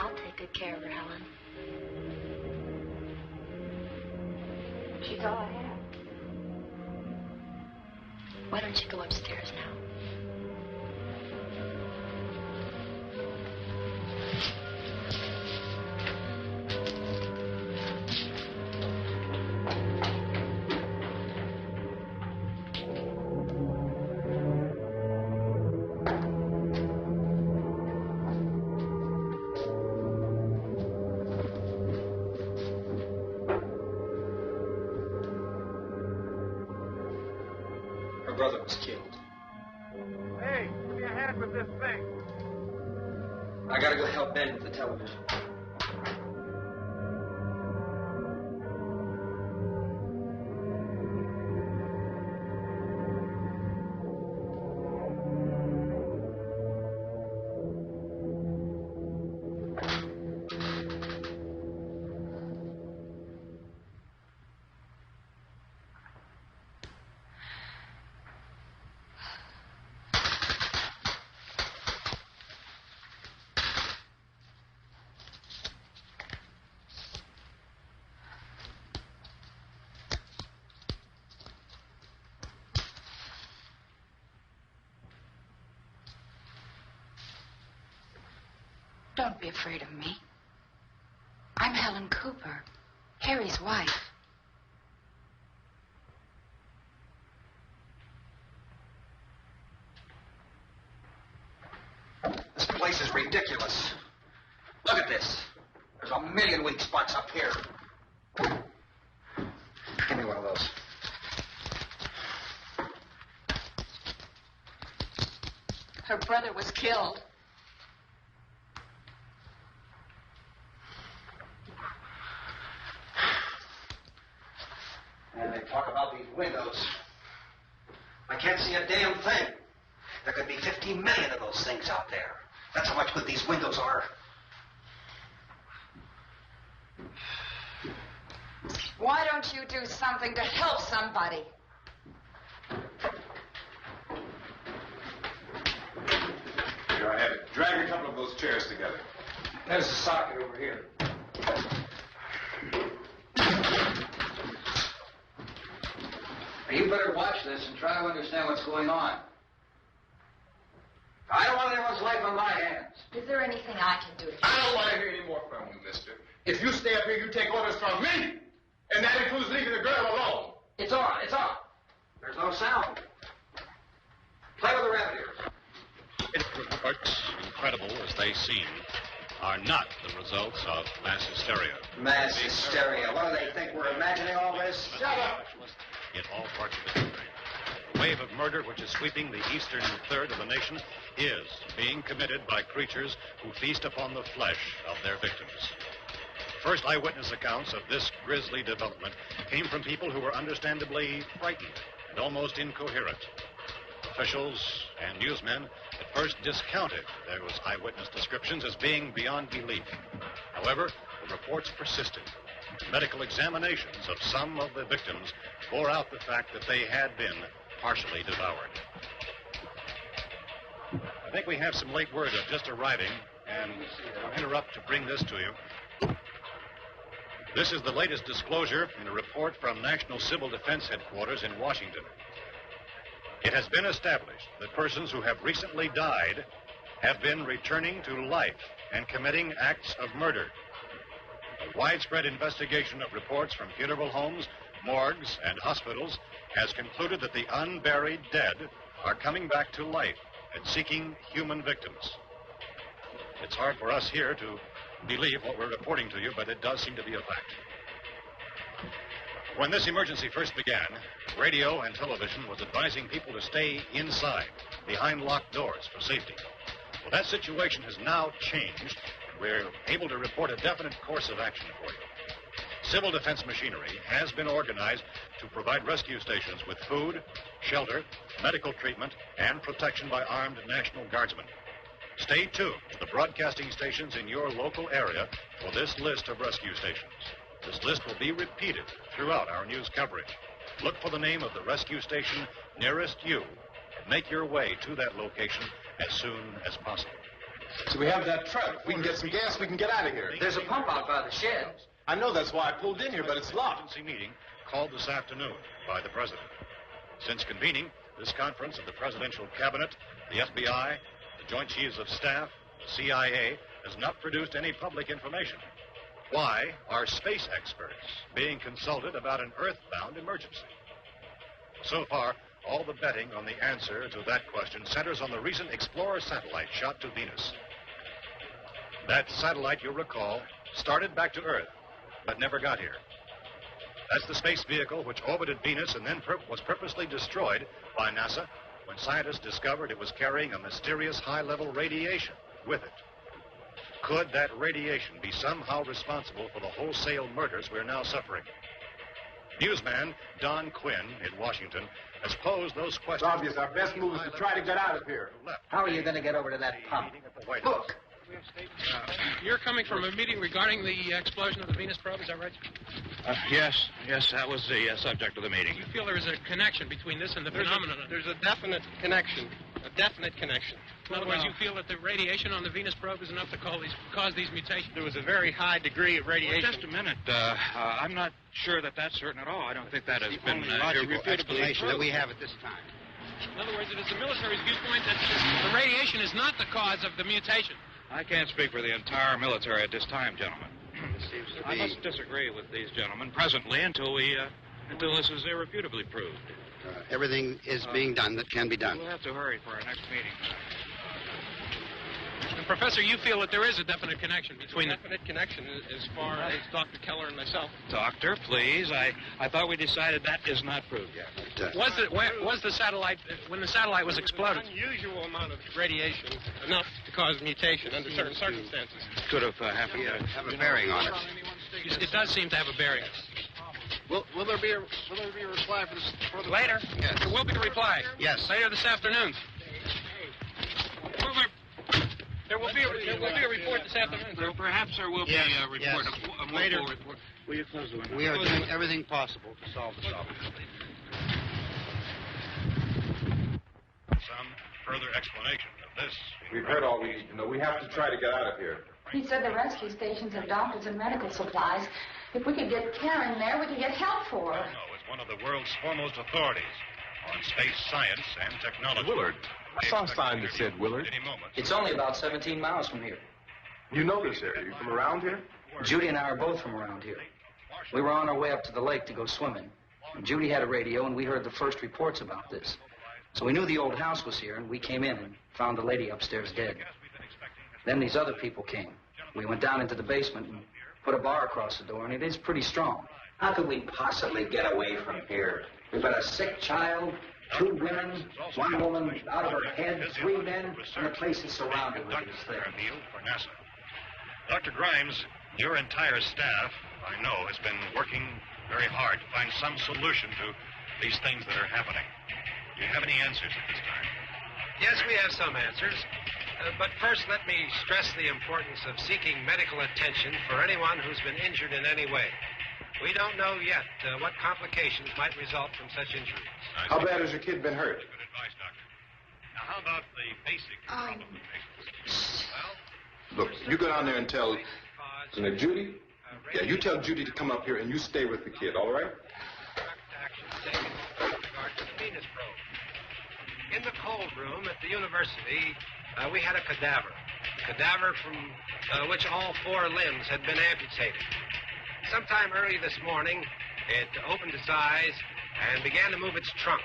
Speaker 5: I'll take good care of her, Helen. She's all I have. Why don't you go upstairs now?
Speaker 8: Her brother was killed.
Speaker 6: Hey, give me a hand with this thing.
Speaker 8: I gotta go help Ben with the television.
Speaker 5: Don't be afraid of me. I'm Helen Cooper, Harry's wife.
Speaker 7: This place is ridiculous. Look at this. There's a million weak spots up here. Give me one of those.
Speaker 5: Her brother was killed.
Speaker 7: And they talk about these windows. I can't see a damn thing. There could be 15 million of those things out there. That's how much good these windows are.
Speaker 10: Why don't you do something to help somebody?
Speaker 4: Here, I have it. Drag a couple of those chairs together.
Speaker 8: There's a socket over here.
Speaker 7: You better watch this and try to understand what's going on. I don't want anyone's life on my hands.
Speaker 9: Is there anything I can do?
Speaker 4: I don't want to hear any more from you, mister. If you stay up here, you take orders from me. And that includes leaving the girl alone.
Speaker 7: It's on, it's on. There's no sound. Play with the rabbit ears.
Speaker 6: Reports, incredible as they seem, are not the results of mass hysteria.
Speaker 7: Mass hysteria. What do they think? We're imagining all this? Shut up!
Speaker 6: In all parts of the country. The wave of murder which is sweeping the eastern third of the nation is being committed by creatures who feast upon the flesh of their victims. First eyewitness accounts of this grisly development came from people who were understandably frightened and almost incoherent. Officials and newsmen at first discounted those eyewitness descriptions as being beyond belief. However, the reports persisted. Medical examinations of some of the victims bore out the fact that they had been partially devoured. I think we have some late word of just arriving, and I'll interrupt to bring this to you. This is the latest disclosure in a report from National Civil Defense Headquarters in Washington. It has been established that persons who have recently died have been returning to life and committing acts of murder. A widespread investigation of reports from funeral homes, morgues, and hospitals has concluded that the unburied dead are coming back to life and seeking human victims. It's hard for us here to believe what we're reporting to you, but it does seem to be a fact. When this emergency first began, radio and television was advising people to stay inside, behind locked doors for safety. Well, that situation has now changed. We're able to report a definite course of action for you. Civil defense machinery has been organized to provide rescue stations with food, shelter, medical treatment, and protection by armed National Guardsmen. Stay tuned to the broadcasting stations in your local area for this list of rescue stations. This list will be repeated throughout our news coverage. Look for the name of the rescue station nearest you and make your way to that location as soon as possible.
Speaker 4: So we have that truck. If we can get some gas, we can get out of here.
Speaker 8: There's a pump out by the shed.
Speaker 4: I know, that's why I pulled in here, but it's locked.
Speaker 6: Emergency meeting called this afternoon by the President. Since convening this conference of the Presidential Cabinet, the FBI, the Joint Chiefs of Staff, the CIA, has not produced any public information. Why are space experts being consulted about an earthbound emergency? So far, all the betting on the answer to that question centers on the recent Explorer satellite shot to Venus. That satellite, you'll recall, started back to Earth, but never got here. That's the space vehicle which orbited Venus and then was purposely destroyed by NASA when scientists discovered it was carrying a mysterious high-level radiation with it. Could that radiation be somehow responsible for the wholesale murders we're now suffering? Newsman Don Quinn in Washington has posed those questions.
Speaker 4: It's obvious our best move is to try to get out of here.
Speaker 7: How are you going to get over to that pump? Look.
Speaker 11: You're coming from a meeting regarding the explosion of the Venus probe, is that right?
Speaker 12: Yes, that was the subject of the meeting.
Speaker 11: You feel there is a connection between this and the phenomenon?
Speaker 12: There's a definite connection.
Speaker 11: In other words, you feel that the radiation on the Venus probe is enough to cause these mutations?
Speaker 12: There was a very high degree of radiation.
Speaker 13: Well, just a minute. I'm not sure that that's certain at all. I don't think that has been
Speaker 12: logical explanation
Speaker 13: proved.
Speaker 12: that we have at this time.
Speaker 11: In other words, it is the military's viewpoint that the radiation is not the cause of the mutation.
Speaker 13: I can't speak for the entire military at this time, gentlemen. I must disagree with these gentlemen presently until this is irrefutably proved.
Speaker 12: Everything is being done that can be done.
Speaker 13: We'll have to hurry for our next meeting.
Speaker 11: And Professor, you feel that there is a definite connection between
Speaker 12: definite connection as far as Dr. Keller and myself. Doctor, please. I thought we decided that is not proved yet.
Speaker 11: Was the satellite, when the satellite was exploded?
Speaker 12: An unusual amount of radiation, enough to cause mutation under certain circumstances.
Speaker 13: Could have happened.
Speaker 12: Have a bearing on it.
Speaker 11: It does seem to have a bearing.
Speaker 12: Will there be a reply for the
Speaker 11: Later?
Speaker 12: Yes.
Speaker 11: There will be a reply.
Speaker 12: Yes.
Speaker 11: Later this afternoon. There will be a report this afternoon.
Speaker 13: Well, perhaps there will be a report. A
Speaker 14: Later.
Speaker 13: full report.
Speaker 14: Will you close the window? We are doing everything possible to solve the problem.
Speaker 6: Some further explanation of this.
Speaker 4: We've heard all we need to know. We have to try to get out of here.
Speaker 9: He said the rescue stations have doctors and medical supplies. If we could get care in there, we could get help for her.
Speaker 6: No, it's one of the world's foremost authorities on space science and technology.
Speaker 4: Willard. I saw a sign that said Willard.
Speaker 6: Any moment.
Speaker 8: It's only about 17 miles from here.
Speaker 4: You know this area. You from around here?
Speaker 8: Judy and I are both from around here. We were on our way up to the lake to go swimming. And Judy had a radio, and we heard the first reports about this. So we knew the old house was here, and we came in and found the lady upstairs dead. Then these other people came. We went down into the basement and put a bar across the door, and it is pretty strong.
Speaker 7: How could we possibly get away from here? We've got a sick child, 2 women, 1 woman out of her head, 3 men, and the place is surrounded with these things.
Speaker 6: For NASA. Dr. Grimes, your entire staff, I know, has been working very hard to find some solution to these things that are happening. Do you have any answers at this time?
Speaker 2: Yes, we have some answers. But first, let me stress the importance of seeking medical attention for anyone who's been injured in any way. We don't know yet what complications might result from such injuries.
Speaker 4: How bad has your kid been hurt?
Speaker 6: Good advice, Doctor. Now, how about the basic complications?
Speaker 4: Look, you go down there and tell Judy. Yeah, you tell Judy to come up here and you stay with the kid, all right?
Speaker 2: With regard to the Venus probe. In the cold room at the university, we had a cadaver from which all 4 limbs had been amputated. Sometime early this morning, it opened its eyes and began to move its trunk.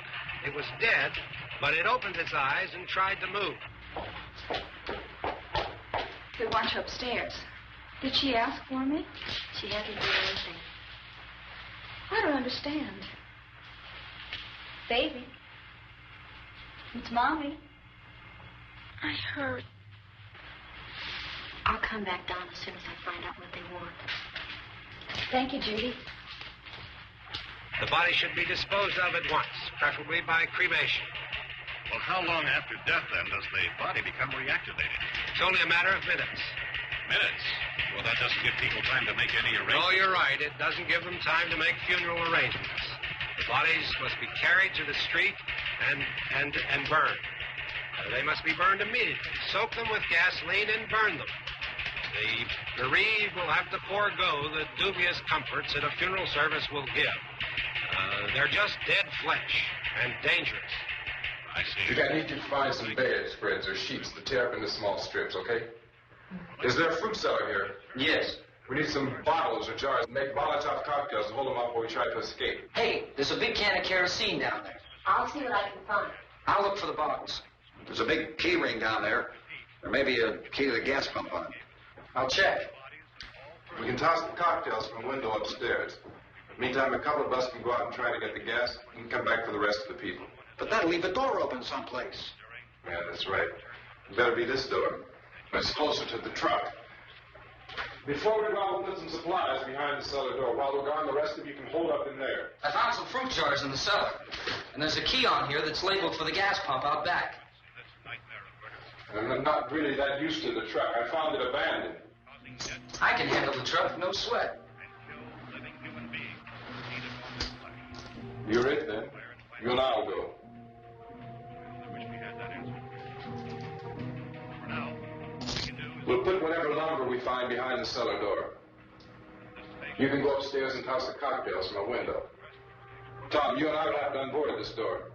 Speaker 2: It was dead, but it opened its eyes and tried to move.
Speaker 5: They want you upstairs. Did she ask for me?
Speaker 9: She hasn't done anything.
Speaker 5: I don't understand. Baby. It's Mommy. I heard.
Speaker 9: I'll come back down as soon as I find out what they want.
Speaker 5: Thank you, Judy.
Speaker 2: The body should be disposed of at once, preferably by cremation.
Speaker 6: Well, how long after death, then, does the body become reactivated?
Speaker 2: It's only a matter of minutes.
Speaker 6: Minutes? Well, that doesn't give people time to make any arrangements.
Speaker 2: Oh, you're right. It doesn't give them time to make funeral arrangements. The bodies must be carried to the street and burned. They must be burned immediately. Soak them with gasoline and burn them. The bereaved will have to forego the dubious comforts that a funeral service will give. They're just dead flesh and dangerous.
Speaker 6: I see.
Speaker 4: I need you to find some bedspreads or sheets to tear up into small strips, okay? Is there a fruit cellar here?
Speaker 8: Yes.
Speaker 4: We need some bottles or jars. Make Molotov cocktails and hold them up while we try to escape.
Speaker 8: Hey, there's a big can of kerosene down there.
Speaker 9: I'll see what I can find.
Speaker 8: I'll look for the bottles.
Speaker 7: There's a big key ring down there. There may be a key to the gas pump on it.
Speaker 8: I'll check.
Speaker 4: We can toss the cocktails from a window upstairs. Meantime, a couple of us can go out and try to get the gas and come back for the rest of the people.
Speaker 7: But that'll leave the door open someplace.
Speaker 4: Yeah, that's right. It better be this door. It's closer to the truck. Before we go, we'll put some supplies behind the cellar door. While we're gone, the rest of you can hold up in there.
Speaker 8: I found some fruit jars in the cellar. And there's a key on here that's labeled for the gas pump out back.
Speaker 4: I'm not really that used to the truck. I found it abandoned.
Speaker 8: I can handle the truck, no sweat.
Speaker 4: You're it, then. You and I'll go. We'll put whatever lumber we find behind the cellar door. You can go upstairs and toss the cocktails from a window. Tom, you and I will have to unboard this door.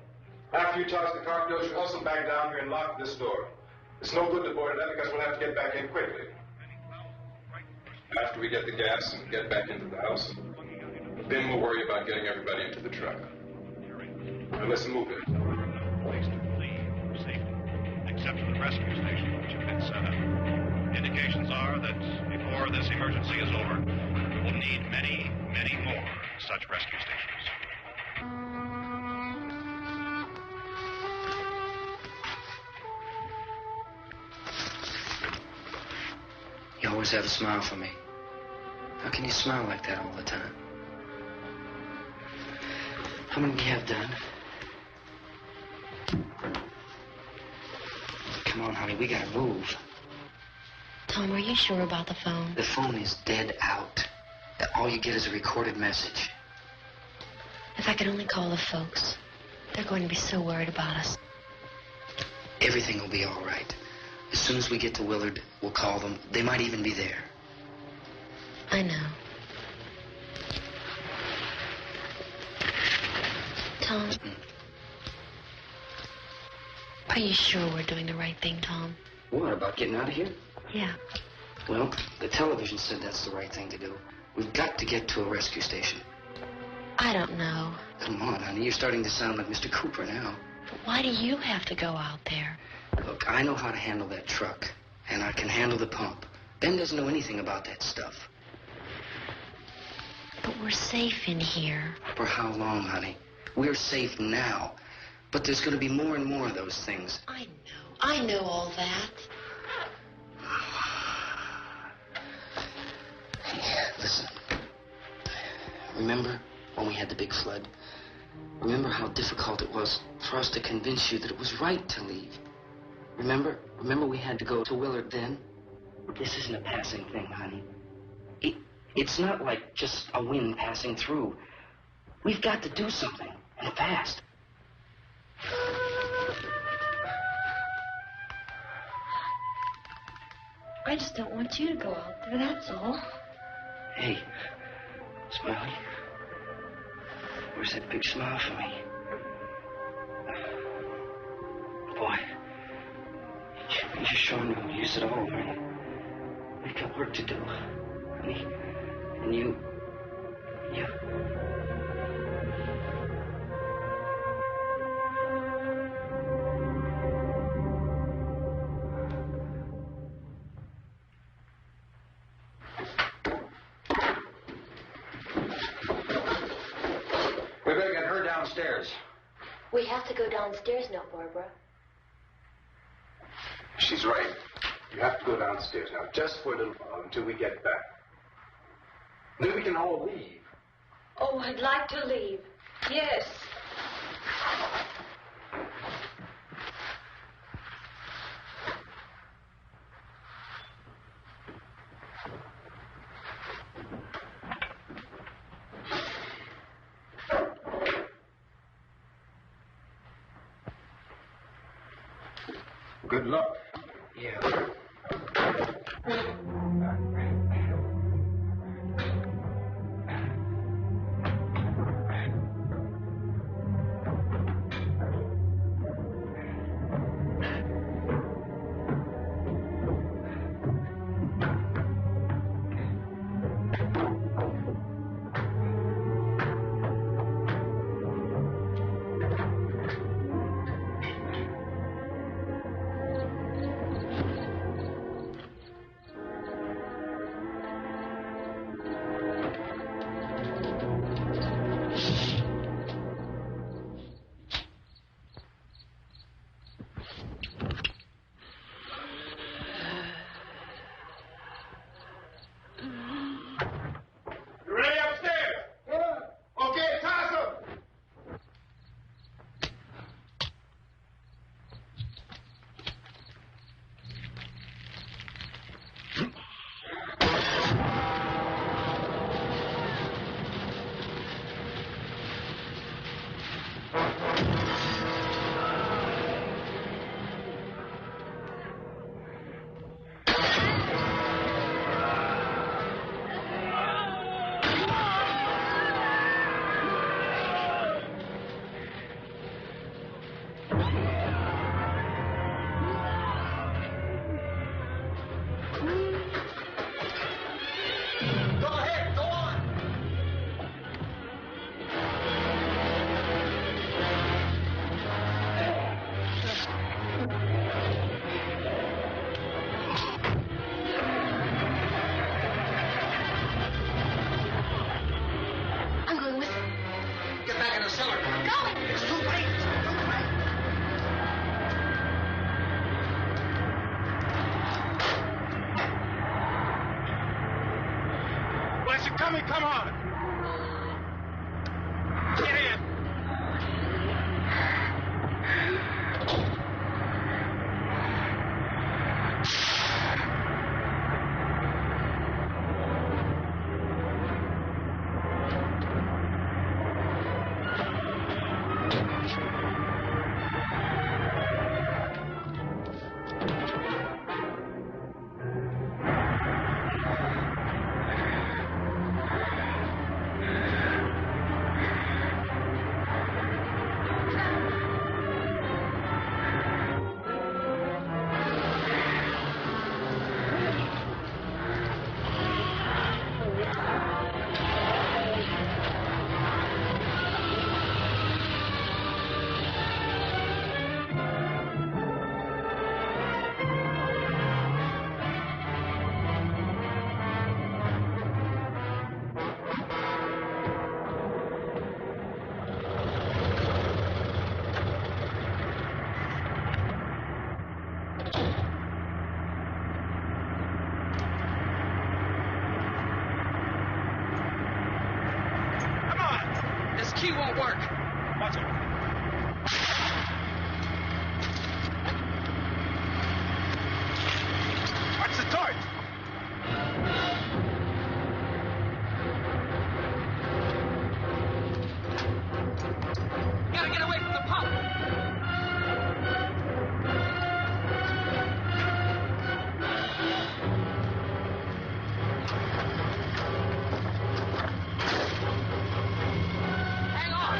Speaker 4: After you toss the cocktails, you hustle back down here and lock this door. It's no good to board it up because we'll have to get back in quickly. After we get the gas and get back into the house, then we'll worry about getting everybody into the truck. Now let's move it.
Speaker 6: Place to flee for safety, except for the rescue station, which have been set up. Indications are that before this emergency is over, we'll need many, many more such rescue stations.
Speaker 8: You always have a smile for me. How can you smile like that all the time? How many do you have done? Come on, honey, we gotta move.
Speaker 15: Tom, are you sure about the phone?
Speaker 8: The phone is dead out. All you get is a recorded message.
Speaker 15: If I could only call the folks. They're going to be so worried about us.
Speaker 8: Everything will be all right. As soon as we get to Willard, we'll call them. They might even be there.
Speaker 15: I know. Tom, are you sure we're doing the right thing, Tom?
Speaker 8: What, about getting out of here?
Speaker 15: Yeah.
Speaker 8: Well, the television said that's the right thing to do. We've got to get to a rescue station.
Speaker 15: I don't know.
Speaker 8: Come on, honey. You're starting to sound like Mr. Cooper now.
Speaker 15: But why do you have to go out there?
Speaker 8: Look, I know how to handle that truck, and I can handle the pump. Ben doesn't know anything about that stuff.
Speaker 15: But we're safe in here.
Speaker 8: For how long, honey? We're safe now. But there's going to be more and more of those things.
Speaker 15: I know all that.
Speaker 8: Hey, listen. Remember when we had the big flood? Remember how difficult it was for us to convince you that it was right to leave? Remember we had to go to Willard then? This isn't a passing thing, honey. It's not like just a wind passing through. We've got to do something, and fast.
Speaker 15: I just don't want you to go out there, that's all.
Speaker 8: Hey, Smiley. Where's that big smile for me? Boy, you sure know use it all, right? We've got work to do, honey. And you...
Speaker 7: We better get her downstairs.
Speaker 15: We have to go downstairs now, Barbara.
Speaker 4: She's right. You have to go downstairs now, just for a little while, until we get back. Then we can all leave.
Speaker 5: Oh, I'd like to leave. Yes.
Speaker 4: Good luck.
Speaker 8: Yeah.
Speaker 6: Come on! Get in!
Speaker 8: key won't work.
Speaker 6: What's it? What's the torch?
Speaker 8: Gotta get away from the pump. Hang on.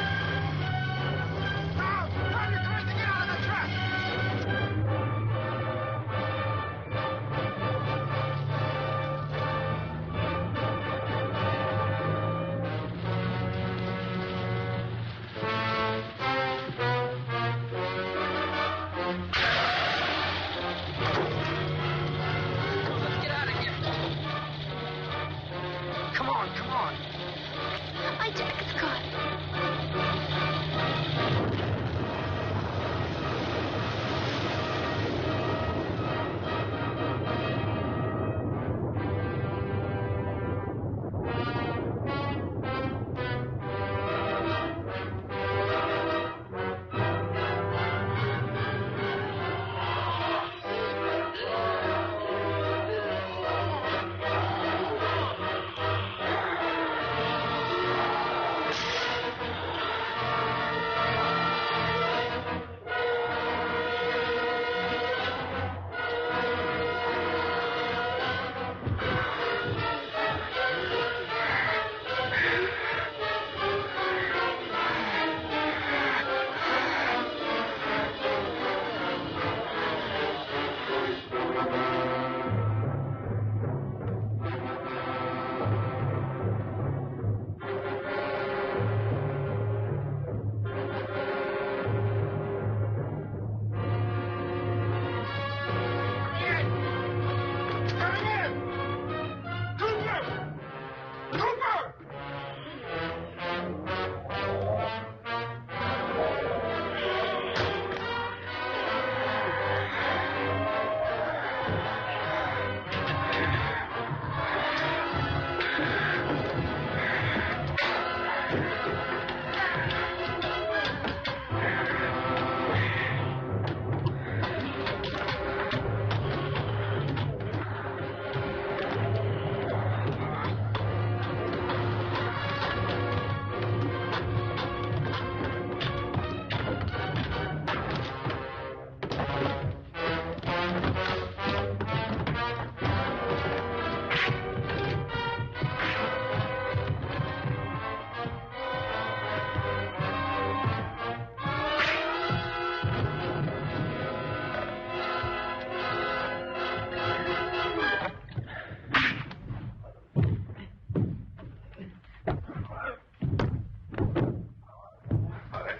Speaker 6: Now, find your cars to get out of the truck.
Speaker 8: Let's get out of here. Come on, come on.
Speaker 15: I took the car.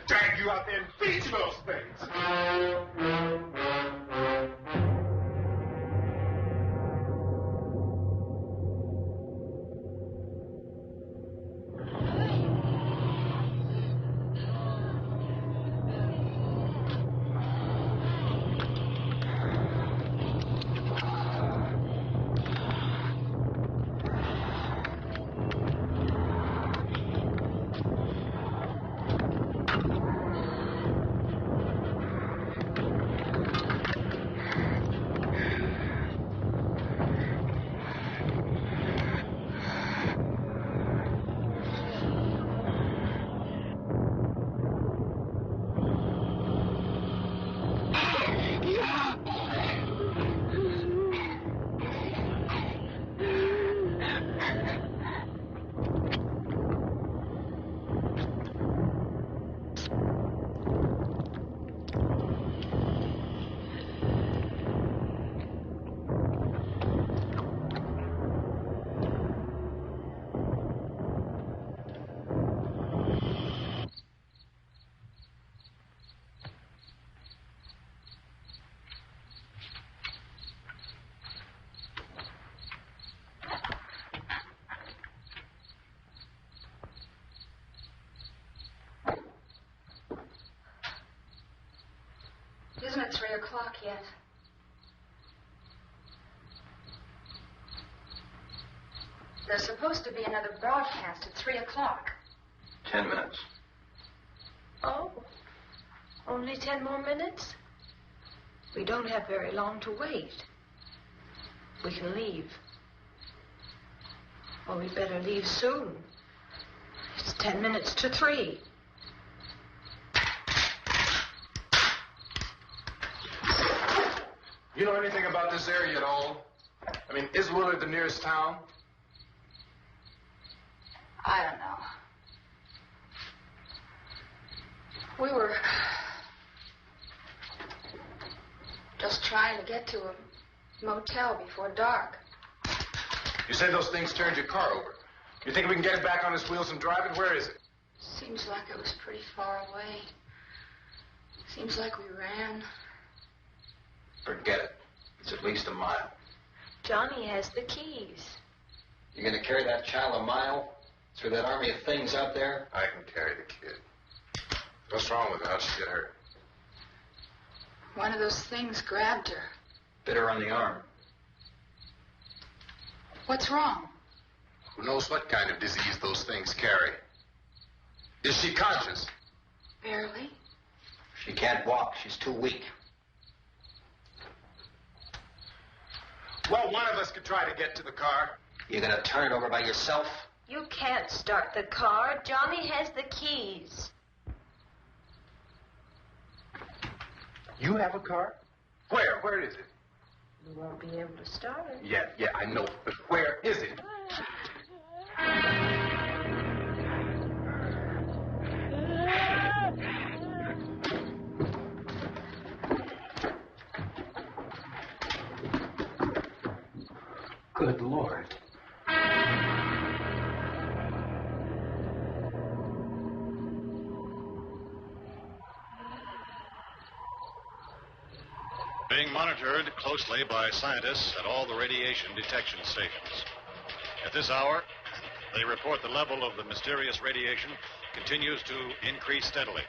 Speaker 6: Drag you out there and feed you those things.
Speaker 9: Isn't it 3 o'clock yet? There's supposed to be another broadcast at 3 o'clock.
Speaker 4: 10 minutes.
Speaker 5: Oh, only 10 more minutes? We don't have very long to wait. We can leave. Well, we'd better leave soon. It's 10 minutes to 3.
Speaker 16: You know anything about this area at all? I mean, is Willard the nearest town?
Speaker 9: I don't know. We were just trying to get to a motel before dark.
Speaker 16: You say those things turned your car over. You think we can get it back on its wheels and drive it? Where is it?
Speaker 9: Seems like it was pretty far away. Seems like we ran.
Speaker 7: Forget it. It's at least a mile.
Speaker 5: Johnny has the keys.
Speaker 7: You gonna carry that child a mile through that army of things out there?
Speaker 16: I can carry the kid. What's wrong with her? How'd she get hurt?
Speaker 9: One of those things grabbed her.
Speaker 7: Bit her on the arm.
Speaker 9: What's wrong?
Speaker 16: Who knows what kind of disease those things carry? Is she conscious?
Speaker 9: Barely.
Speaker 7: She can't walk. She's too weak.
Speaker 16: Well, one of us could try to get to the car.
Speaker 7: You gonna turn it over by yourself?
Speaker 5: You can't start the car. Johnny has the keys.
Speaker 16: You have a car? Where? Where is it?
Speaker 5: You won't be able to start it.
Speaker 16: Yeah, I know. But where is it?
Speaker 7: Good Lord.
Speaker 6: Being monitored closely by scientists at all the radiation detection stations. At this hour, they report the level of the mysterious radiation continues to increase steadily.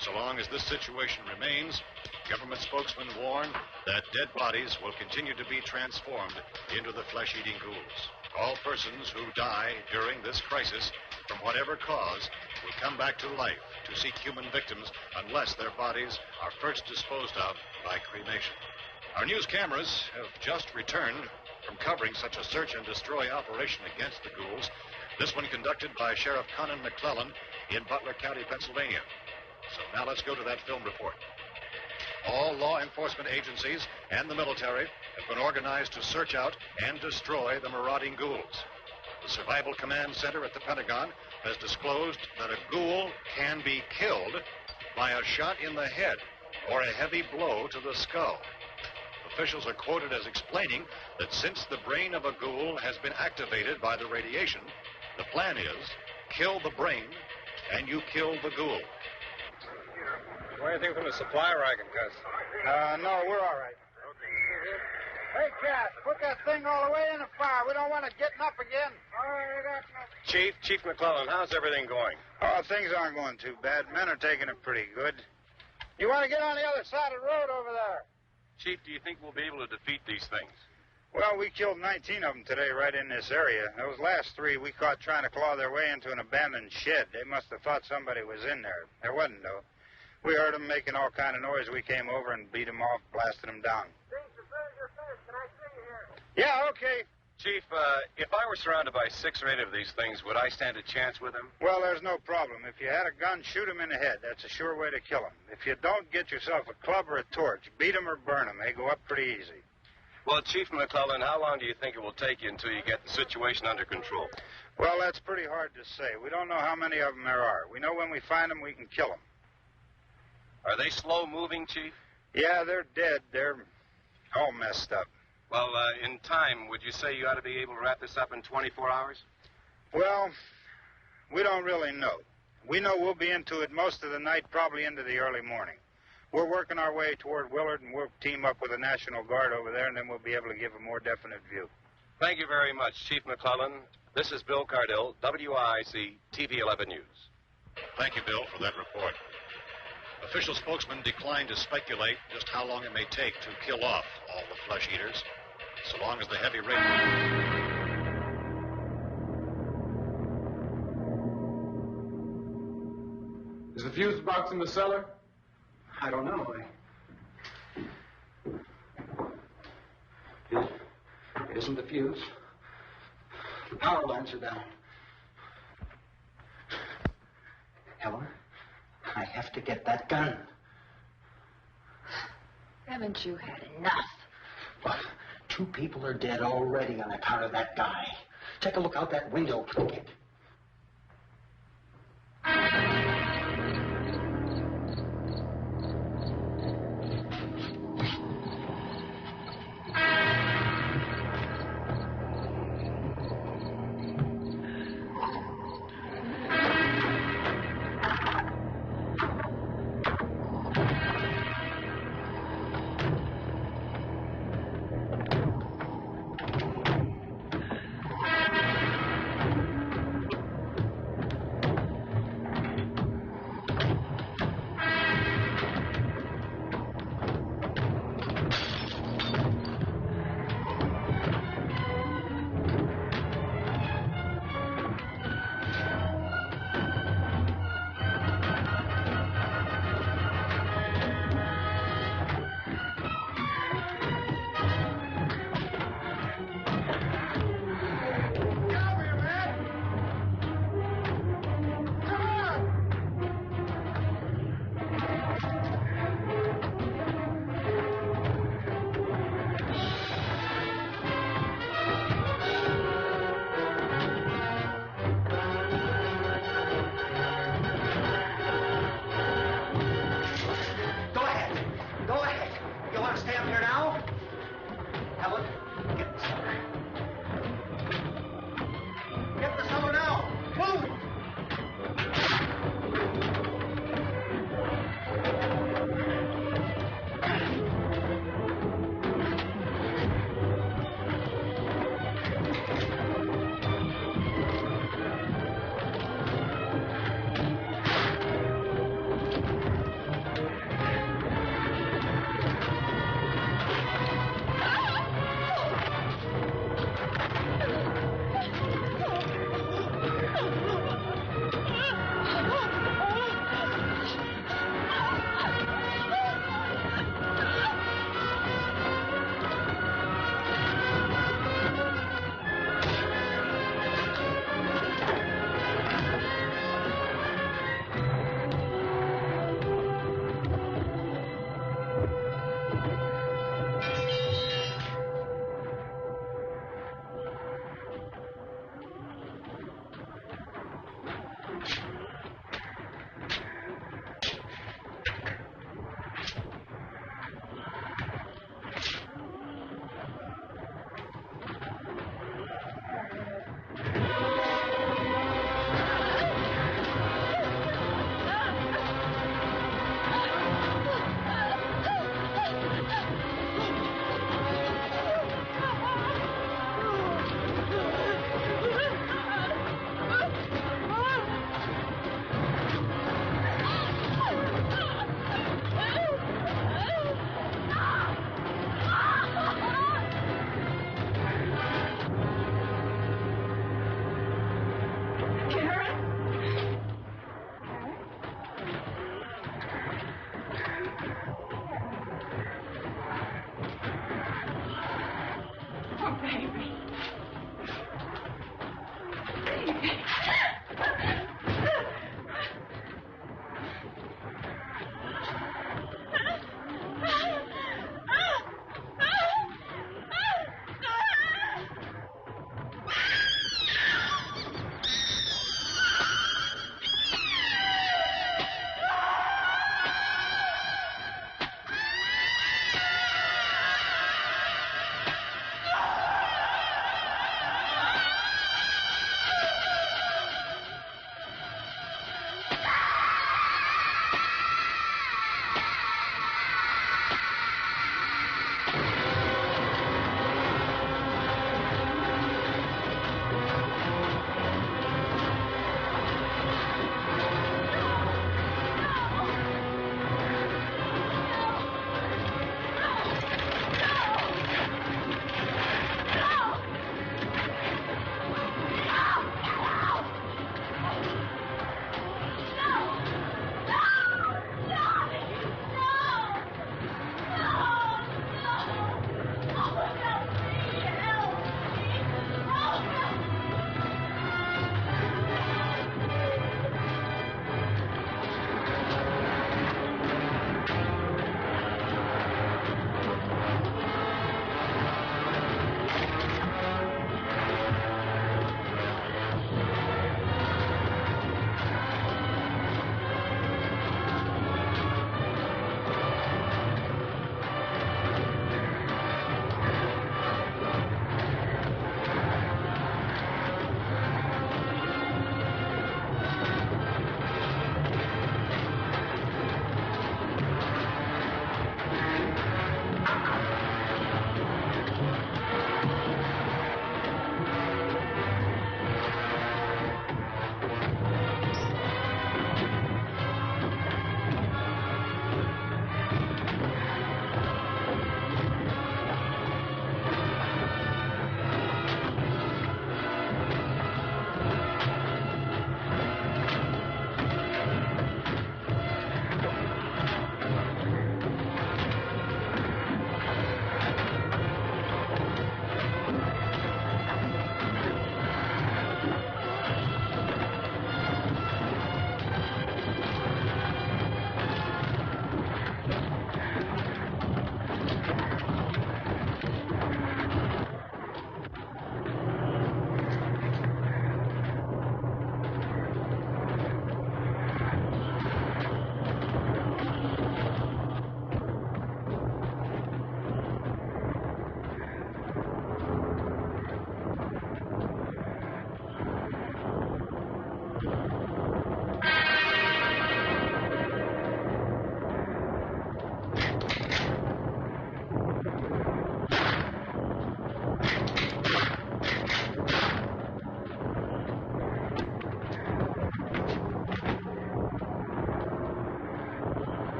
Speaker 6: So long as this situation remains, government spokesmen warn that dead bodies will continue to be transformed into the flesh-eating ghouls. All persons who die during this crisis, from whatever cause, will come back to life to seek human victims unless their bodies are first disposed of by cremation. Our news cameras have just returned from covering such a search and destroy operation against the ghouls, this one conducted by Sheriff Conan McClellan in Butler County, Pennsylvania. So now let's go to that film report. All law enforcement agencies and the military have been organized to search out and destroy the marauding ghouls. The Survival Command Center at the Pentagon has disclosed that a ghoul can be killed by a shot in the head or a heavy blow to the skull. Officials are quoted as explaining that since the brain of a ghoul has been activated by the radiation, the plan is kill the brain and you kill the ghoul.
Speaker 12: Anything from the supply wagon, Gus?
Speaker 14: No, we're all right. Hey, Cass, put that thing all the way in the fire. We don't want it getting up again.
Speaker 12: Chief McClellan, how's everything going?
Speaker 14: Oh, things aren't going too bad. Men are taking it pretty good. You want to get on the other side of the road over there?
Speaker 12: Chief, do you think we'll be able to defeat these things?
Speaker 14: Well, we killed 19 of them today right in this area. Those last 3 we caught trying to claw their way into an abandoned shed. They must have thought somebody was in there. There wasn't, though. We heard them making all kind of noise. We came over and beat them off, blasted them down. Yeah, okay.
Speaker 12: Chief, if I were surrounded by 6 or 8 of these things, would I stand a chance with them?
Speaker 14: Well, there's no problem. If you had a gun, shoot them in the head. That's a sure way to kill them. If you don't, get yourself a club or a torch. Beat them or burn them. They go up pretty easy.
Speaker 12: Well, Chief McClellan, how long do you think it will take you until you get the situation under control?
Speaker 14: Well, that's pretty hard to say. We don't know how many of them there are. We know when we find them, we can kill them.
Speaker 12: Are they slow-moving, Chief?
Speaker 14: Yeah, they're dead. They're all messed up.
Speaker 12: Well, in time, would you say you ought to be able to wrap this up in 24 hours?
Speaker 14: Well, we don't really know. We know we'll be into it most of the night, probably into the early morning. We're working our way toward Willard, and we'll team up with the National Guard over there, and then we'll be able to give a more definite view.
Speaker 12: Thank you very much, Chief McClellan. This is Bill Cardell, WIC TV 11 News.
Speaker 6: Thank you, Bill, for that report. Official spokesmen declined to speculate just how long it may take to kill off all the flesh eaters, so long as the heavy radiation...
Speaker 16: Is
Speaker 4: the fuse box in the cellar?
Speaker 7: I don't know. It isn't the fuse. The power lines are down. Helen, I have to get that gun.
Speaker 5: Haven't you had enough?
Speaker 7: Well, 2 people are dead already on account of that guy. Take a look out that window, quick.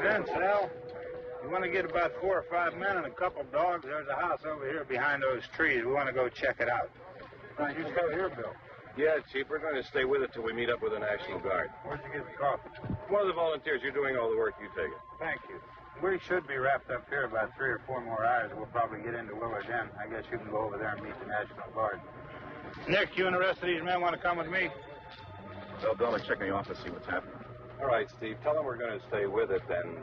Speaker 14: Vince, Al, you want to get about 4 or 5 men and a couple dogs? There's a house over here behind those trees. We want to go check it out. Right, you stay here, Bill.
Speaker 16: Yeah, Chief, we're going to stay with it till we meet up with the National Guard.
Speaker 14: Where'd you get the coffee?
Speaker 16: One of the volunteers. You're doing all the work. You take it.
Speaker 14: Thank you. We should be wrapped up here about 3 or 4 more hours. We'll probably get into Willard Inn. I guess you can go over there and meet the National Guard. Nick, you and the rest of these men want to come with me?
Speaker 16: Well, go and check in the office, see what's happening.
Speaker 17: All right, Steve. Tell them we're going to stay with it, and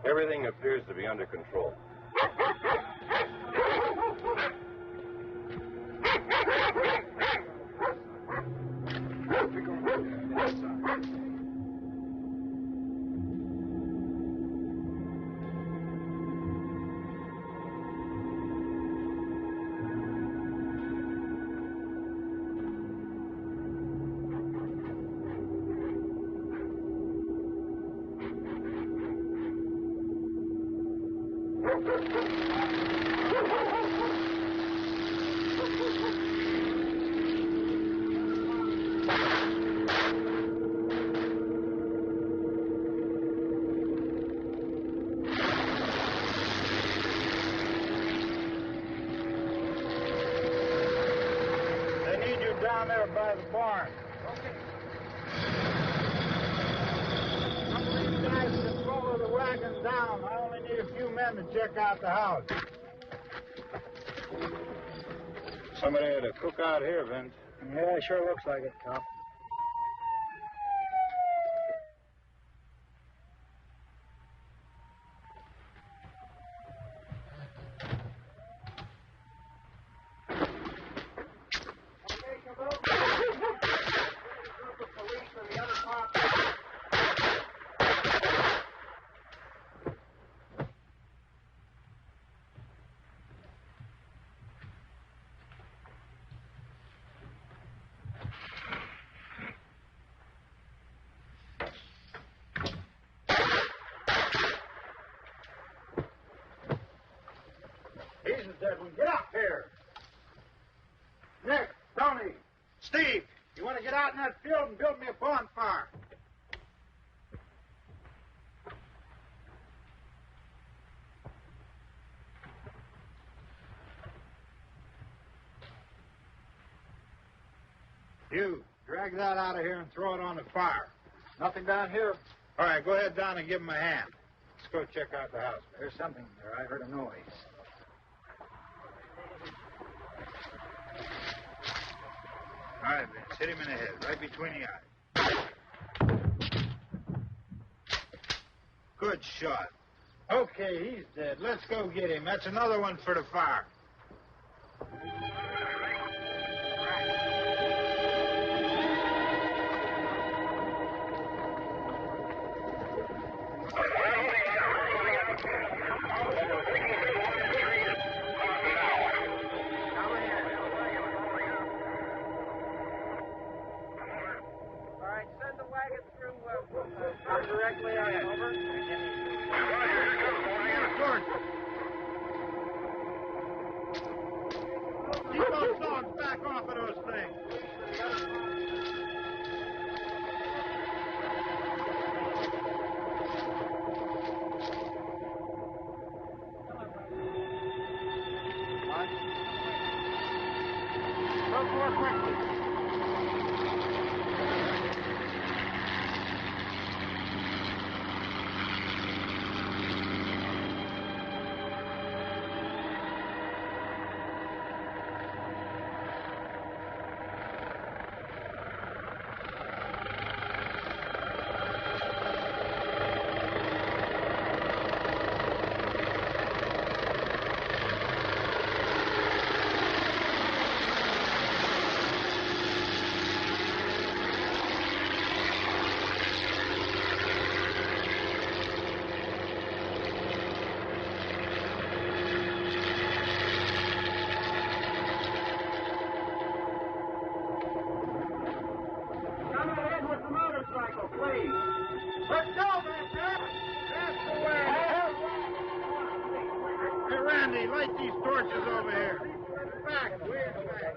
Speaker 17: everything appears to be under control.
Speaker 14: Down there by the barn. Okay. Some of these guys can follow the wagon down. I only need a few men to check out the house. Somebody had a cook out here, Vince. Yeah, it sure looks like it, Cop. Get up here. Nick, Tony, Steve, you want to get out in that field and build me a bonfire? You, drag that out of here and throw it on the fire. Nothing down here? All right, go ahead down and give him a hand. Let's go check out the house. There's something there. I heard a noise. All right, Vince, hit him in the head, right between the eyes. Good shot. Okay, he's dead. Let's go get him. That's another one for the fire.
Speaker 2: Directly on over.
Speaker 14: Keep those dogs back off of those things. Look more quickly. Light these torches over here. Back, way back.